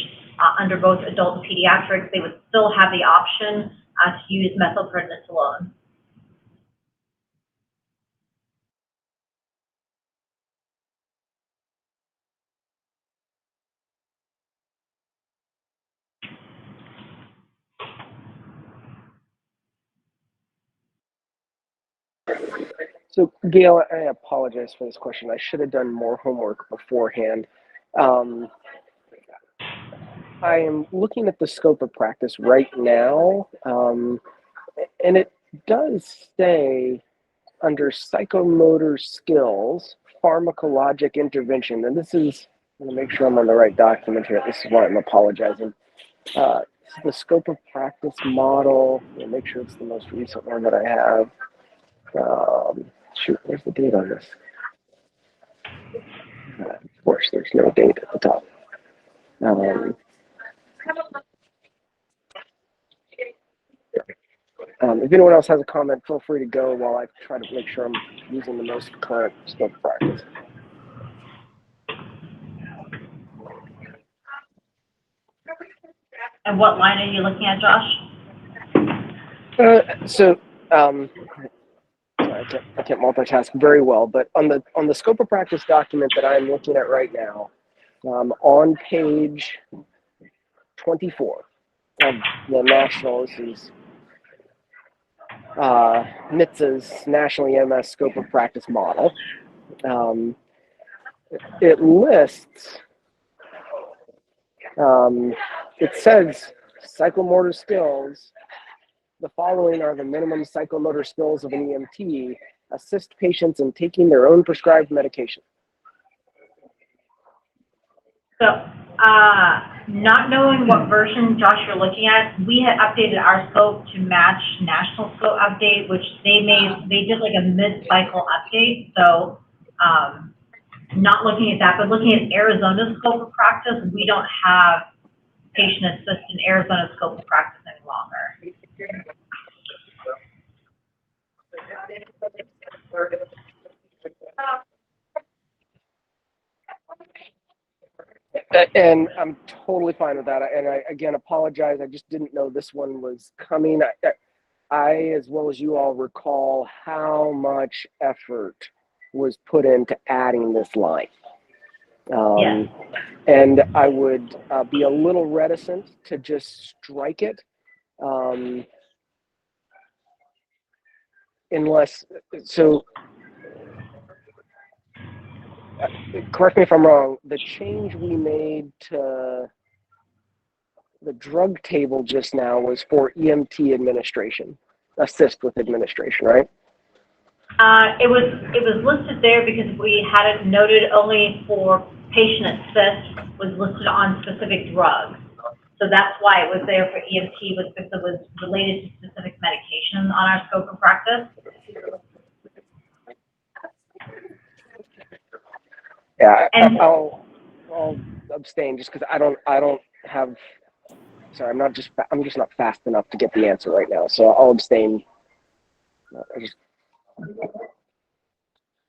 under both adult and pediatrics. They would still have the option to use methylprednisolone. So, Gail, I apologize for this question. I should have done more homework beforehand. I am looking at the scope of practice right now, and it does say under psychomotor skills, pharmacologic intervention, and this is, I'm going to make sure I'm on the right document here. This is why I'm apologizing. The scope of practice model, make sure it's the most recent one that I have. Shoot, where's the date on this? Of course, there's no date at the top. If anyone else has a comment, feel free to go while I try to make sure I'm using the most current scope of practice. And what line are you looking at, Josh? I can't multitask very well, but on the scope of practice document that I'm looking at right now, on page 24 of the national, this is NHTSA's National EMS Scope of Practice Model. It lists, it says psychomotor skills. The following are the minimum psychomotor skills of an EMT. Assist patients in taking their own prescribed medication. So, not knowing what version, Josh, you're looking at, we had updated our scope to match national scope update, which they did like a mid-cycle update. So, not looking at that, but looking at Arizona's scope of practice, we don't have patient assist in Arizona's scope of practice any longer. And I'm totally fine with that. And I again apologize. I just didn't know this one was coming. I, as well as you all, recall how much effort was put into adding this line. Yes. And I would be a little reticent to just strike it unless, so correct me if I'm wrong, the change we made to the drug table just now was for EMT administration, assist with administration, right? It was listed there because we had it noted only for patient assist was listed on specific drugs. So that's why it was there for EMT, was because it was related to specific medications on our scope of practice. Yeah, And I'll abstain just because I don't have. Sorry, I'm just not fast enough to get the answer right now, so I'll abstain.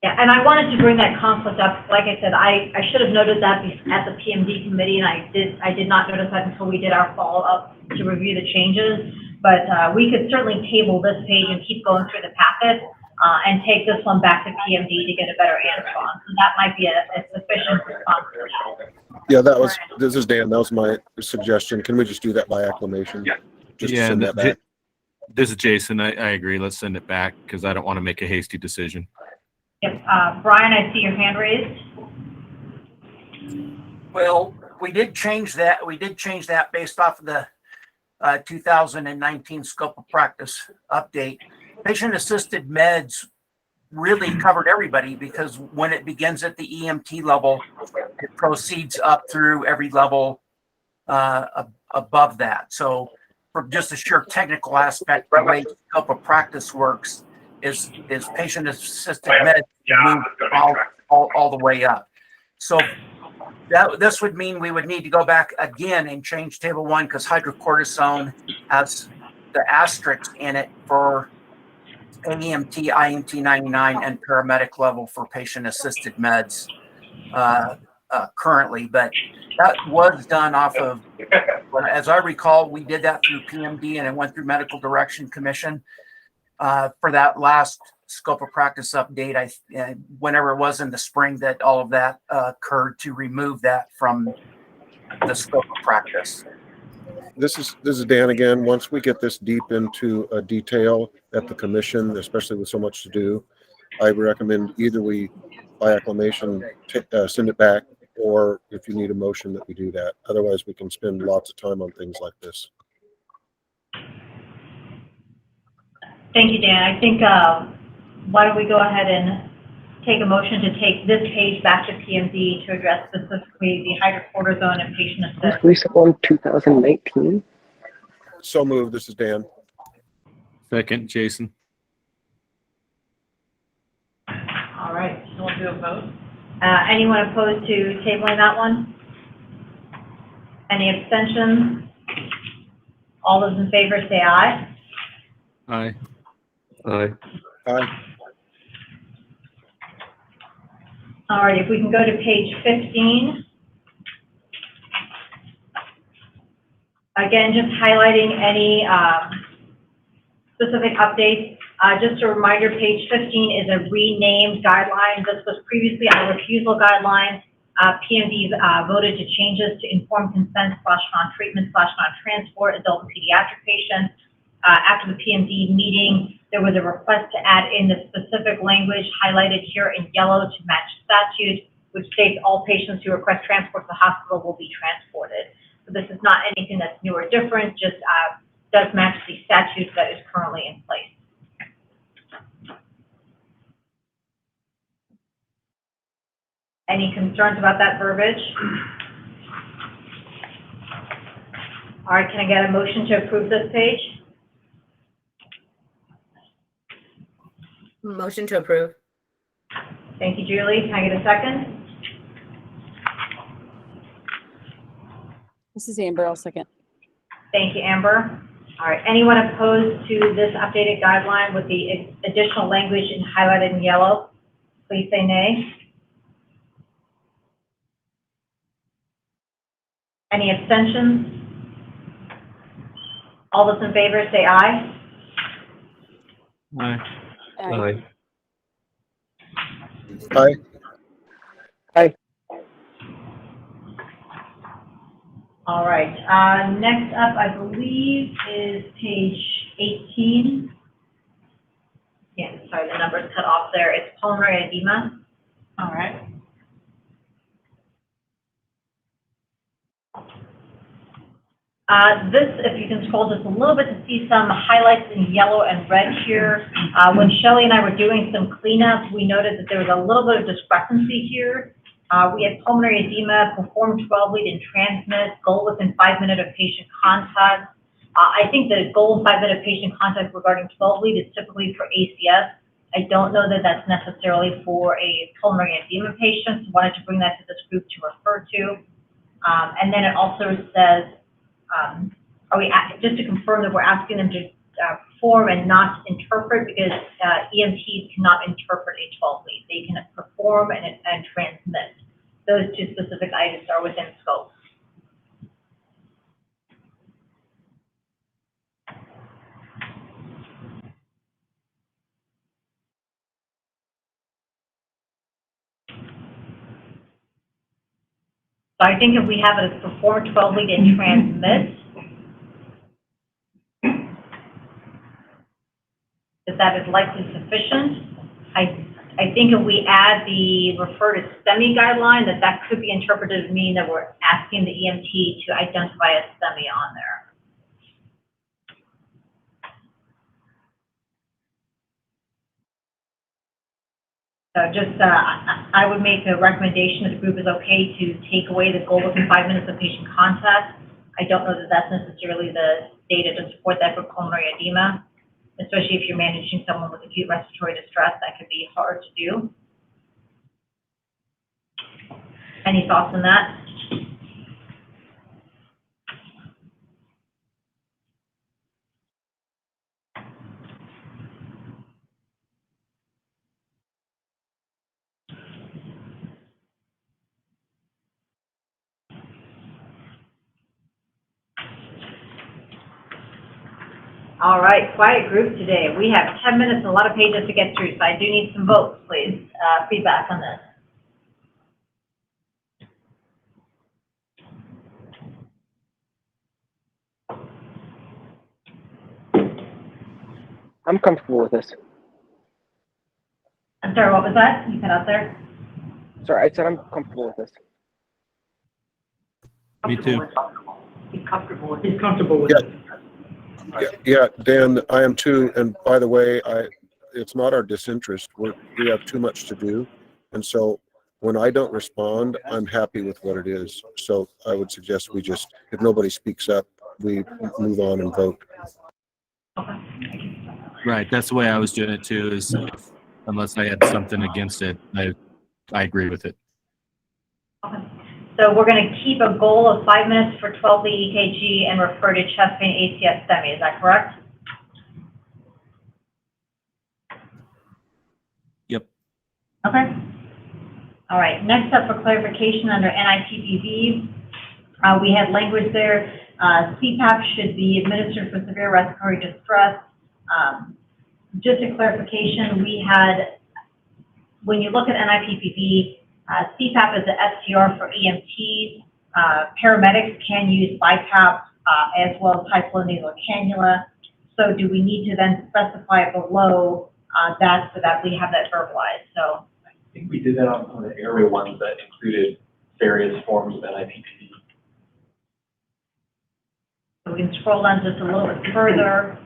yeah, and I wanted to bring that conflict up. Like I said, I should have noted that at the PMD committee, and I did not notice that until we did our follow-up to review the changes. But we could certainly table this page and keep going through the packet and take this one back to PMD to get a better answer on. So that might be a sufficient response for you. Yeah, this is Dan. That was my suggestion. Can we just do that by acclamation? Yeah. Just to send that back. This is Jason. I agree. Let's send it back because I don't want to make a hasty decision. Yep. Brian, I see your hand raised. Well, we did change that. We did change that based off of the 2019 scope of practice update. Patient-assisted meds really covered everybody because when it begins at the EMT level, it proceeds up through every level above that. So from just a sheer technical aspect, the way scope of practice works is patient-assisted meds move all the way up. So this would mean we would need to go back again and change table 1 because hydrocortisone has the asterisk in it for AEMT, IMT 99, and paramedic level for patient-assisted meds currently. But that was done off of, as I recall, we did that through PMD and it went through Medical Direction Commission for that last scope of practice update. Whenever it was in the spring that all of that occurred to remove that from the scope of practice. This is Dan again. Once we get this deep into a detail at the commission, especially with so much to do, I recommend either we, by acclamation, send it back, or if you need a motion that we do that. Otherwise, we can spend lots of time on things like this. Thank you, Dan. I think why don't we go ahead and take a motion to take this page back to PMD to address specifically the hydrocortisone and patient assist. Recent one, 2019. So moved. This is Dan. Second, Jason. All right. So we'll do a vote. Anyone opposed to tabling that one? Any abstentions? All those in favor say aye. Aye. Aye. All right, if we can go to page 15. Again, just highlighting any specific updates. Just a reminder, page 15 is a renamed guideline. This was previously our refusal guideline. PMD voted to change this to informed consent / non-treatment / non-transport adult and pediatric patients. After the PMD meeting, there was a request to add in the specific language highlighted here in yellow to match statute, which states all patients who request transport to the hospital will be transported. So this is not anything that's new or different, just does match the statute that is currently in place. Any concerns about that verbiage? All right, can I get a motion to approve this page? Motion to approve. Thank you, Julie. Can I get a second? This is Amber. I'll second. Thank you, Amber. All right, anyone opposed to this updated guideline with the additional language highlighted in yellow, please say nay. Any abstentions? All those in favor say aye. Aye. Aye. All right, next up, I believe, is page 18. Yeah, sorry, the number's cut off there. It's pulmonary edema. All right. This, if you can scroll just a little bit to see some highlights in yellow and red here. When Shelley and I were doing some cleanup, we noted that there was a little bit of discrepancy here. We had pulmonary edema, performed 12 lead and transmit, goal within 5 minutes of patient contact. I think the goal 5 minute patient contact regarding 12 lead is typically for ACS. I don't know that that's necessarily for a pulmonary edema patient. So wanted to bring that to this group to refer to. And then it also says, just to confirm that we're asking them to perform and not interpret, because EMTs cannot interpret a 12 lead. They can perform and transmit. Those two specific items are within scope. So I think if we have it as perform 12 lead and transmit, that is likely sufficient. I think if we add the refer to STEMI guideline, that could be interpreted to mean that we're asking the EMT to identify a STEMI on there. So just, I would make a recommendation that the group is okay to take away the goal within 5 minutes of patient contact. I don't know that that's necessarily the data to support that for pulmonary edema, especially if you're managing someone with acute respiratory distress. That could be hard to do. Any thoughts on that? All right, quiet group today. We have 10 minutes and a lot of pages to get through, so I do need some votes, please. Feedback on this. I'm comfortable with this. I'm sorry, what was that? You cut out there? Sorry, I said I'm comfortable with this. Me too. He's comfortable with it. Yeah, Dan, I am too. And by the way, it's not our disinterest. We have too much to do. And so when I don't respond, I'm happy with what it is. So I would suggest we just, if nobody speaks up, we move on and vote. Right. That's the way I was doing it too, is unless I had something against it, I agree with it. Okay. So we're going to keep a goal of 5 minutes for 12 lead EKG and refer to chest pain ACS STEMI. Is that correct? Yep. Okay. All right. Next up for clarification under NIPPV, we had language there. CPAP should be administered for severe respiratory distress. Just a clarification, we had, when you look at NIPPV, CPAP is the STR for EMTs. Paramedics can use BiPAP as well as high flow nasal cannula. So do we need to then specify below that so that we have that verbalized? So I think we did that on some of the airway ones that included various forms of NIPPV. So we can scroll down just a little bit further.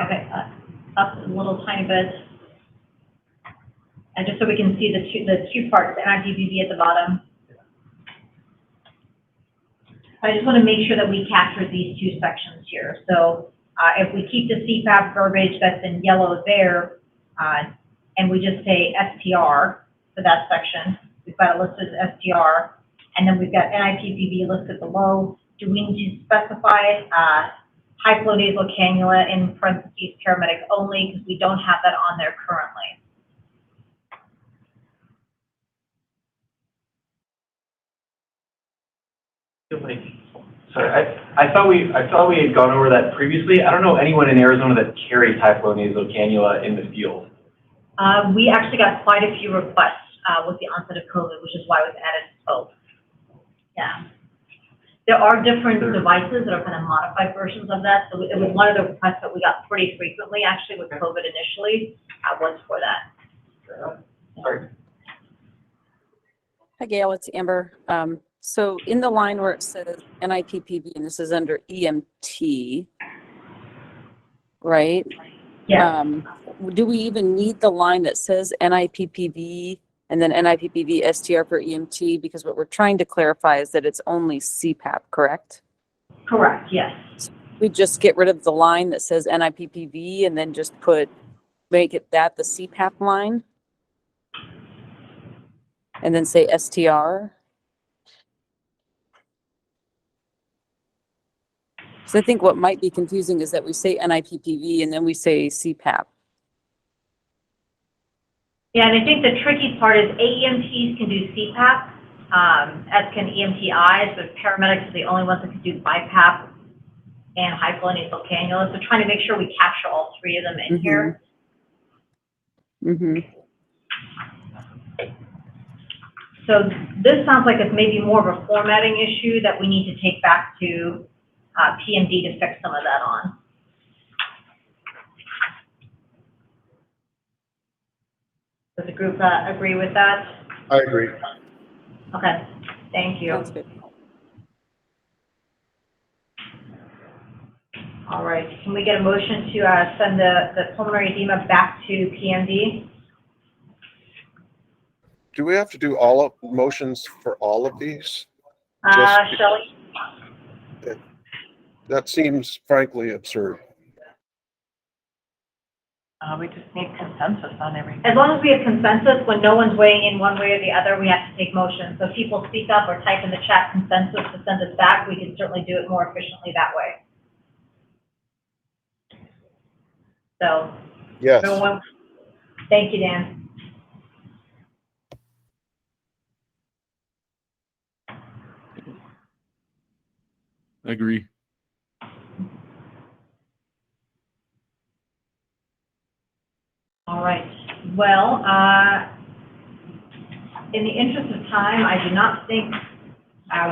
Okay, up a little tiny bit. And just so we can see the two parts, the NIPPV at the bottom. I just want to make sure that we capture these two sections here. So if we keep the CPAP verbiage that's in yellow there, and we just say STR for that section, we've got it listed as STR, and then we've got NIPPV listed below. Do we need to specify high flow nasal cannula in parentheses paramedic only, because we don't have that on there currently? Sorry, I thought we had gone over that previously. I don't know anyone in Arizona that carries high flow nasal cannula in the field. We actually got quite a few requests with the onset of COVID, which is why it was added to both. Yeah. There are different devices that are kind of modified versions of that, so it was one of the requests that we got pretty frequently, actually, with COVID initially, was for that. Sorry. Hi, Gail, it's Amber. So in the line where it says NIPPV, and this is under EMT, right? Yeah. Do we even need the line that says NIPPV and then NIPPV STR for EMT? Because what we're trying to clarify is that it's only CPAP, correct? Correct, yes. So we just get rid of the line that says NIPPV and then just make it that the CPAP line? And then say STR? So I think what might be confusing is that we say NIPPV and then we say CPAP. Yeah, and I think the tricky part is AEMTs can do CPAP, as can EMTIs, but paramedics are the only ones that can do BiPAP and high flow nasal cannula. So trying to make sure we capture all three of them in here. So this sounds like it's maybe more of a formatting issue that we need to take back to PMD to fix some of that on. Does the group agree with that? I agree. Okay, thank you. That's good. All right, can we get a motion to send the pulmonary edema back to PMD? Do we have to do all of motions for all of these? Shelley? That seems frankly absurd. We just need consensus on everything. As long as we have consensus, when no one's weighing in one way or the other, we have to take motion. So if people speak up or type in the chat consensus to send us back, we can certainly do it more efficiently that way. So. Yes. Everyone, thank you, Dan. Agree. All right. Well, in the interest of time, I do not think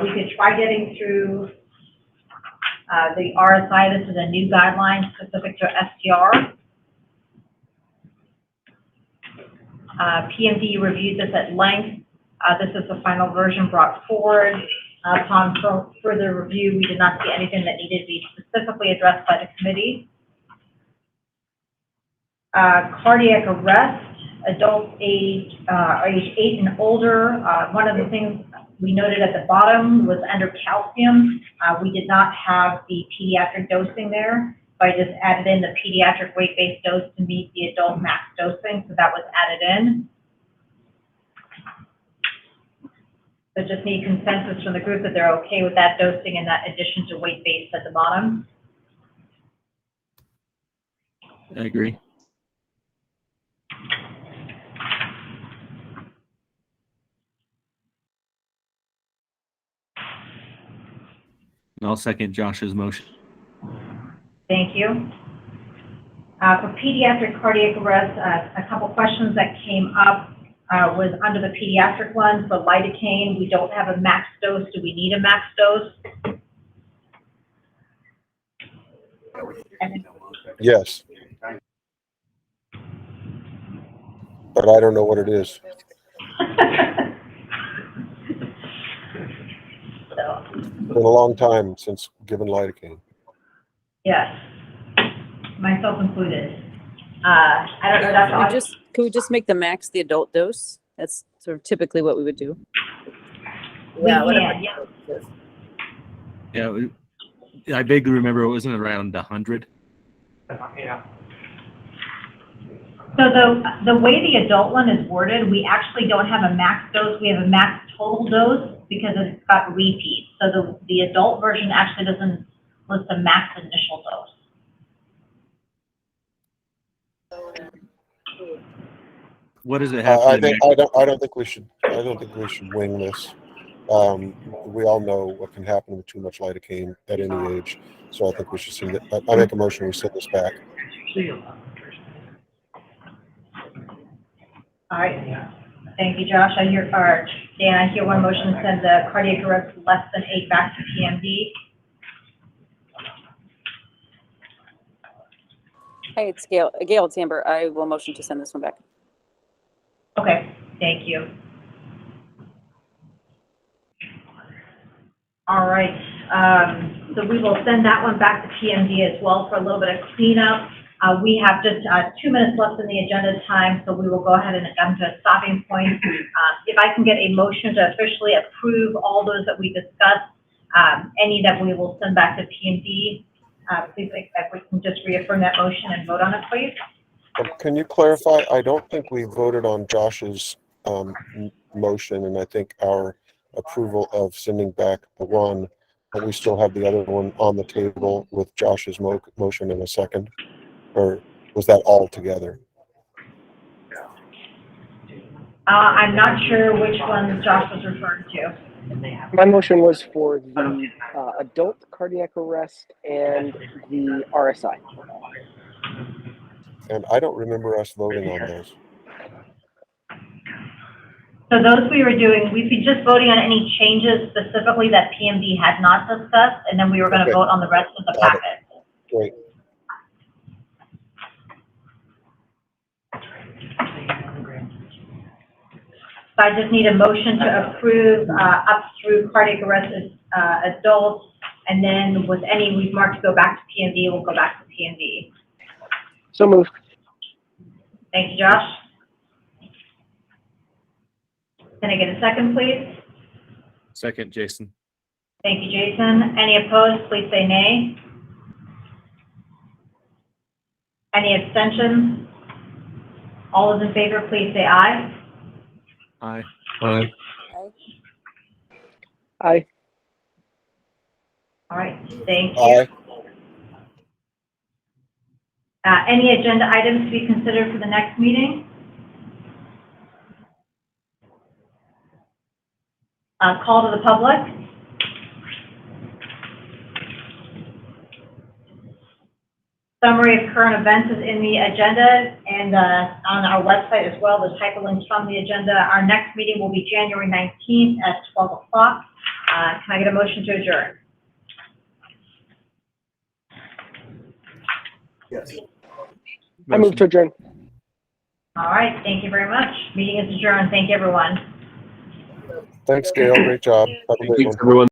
we could try getting through the RSI. This is a new guideline specific to STR. PMD reviewed this at length. This is the final version brought forward. Upon further review, we did not see anything that needed to be specifically addressed by the committee. Cardiac arrest, adults age 8 and older. One of the things we noted at the bottom was under calcium. We did not have the pediatric dosing there, so I just added in the pediatric weight-based dose to meet the adult max dosing, so that was added in. So just need consensus from the group that they're okay with that dosing and that addition to weight-based at the bottom. I agree. And I'll second Josh's motion. Thank you. For pediatric cardiac arrest, a couple questions that came up was under the pediatric one. For lidocaine, we don't have a max dose. Do we need a max dose? Yes. But I don't know what it is. So, It's been a long time since given lidocaine. yes, myself included. I don't know. That's Can we just make the max the adult dose? That's sort of typically what we would do. Yeah, Yeah, I vaguely remember it wasn't around 100. Yeah. So the way the adult one is worded, we actually don't have a max dose. We have a max total dose because it's got repeats. So the adult version actually doesn't list a max initial dose. What does it have? I don't think we should wing this. We all know what can happen with too much lidocaine at any age, so I think we should send it. I make a motion we send this back. All right. Thank you, Josh. Dan, I hear one motion to send the cardiac arrest less than 8 back to PMD. Hey, it's Gail. It's Amber. I will motion to send this one back. Okay, thank you. All right, so we will send that one back to PMD as well for a little bit of cleanup. We have just 2 minutes left in the agenda time, so we will go ahead and come to a stopping point. If I can get a motion to officially approve all those that we discussed, any that we will send back to PMD, please, if we can just reaffirm that motion and vote on it, please. Can you clarify? I don't think we voted on Josh's motion, and I think our approval of sending back the one, but we still have the other one on the table with Josh's motion in a second. Or was that all together? I'm not sure which one Josh was referring to. My motion was for the adult cardiac arrest and the RSI. And I don't remember us voting on those. So those we were doing, we'd be just voting on any changes specifically that PMD had not discussed, and then we were going to vote on the rest of the packet. Great. So I just need a motion to approve up through cardiac arrest adults, and then with any we've marked to go back to PMD, we'll go back to PMD. So moved. Thank you, Josh. Can I get a second, please? Second, Jason. Thank you, Jason. Any opposed, please say nay. Any abstentions? All those in favor, please say aye. Aye. Aye. Aye. All right, thank you. Aye. Any agenda items to be considered for the next meeting? Call to the public. Summary of current events is in the agenda and on our website as well. There's hyperlinks from the agenda. Our next meeting will be January 19th at 12 o'clock. Can I get a motion to adjourn? Yes. I move to adjourn. All right, thank you very much. Meeting is adjourned. Thank you, everyone. Thanks, Gail. Great job. Have a great one. Everyone.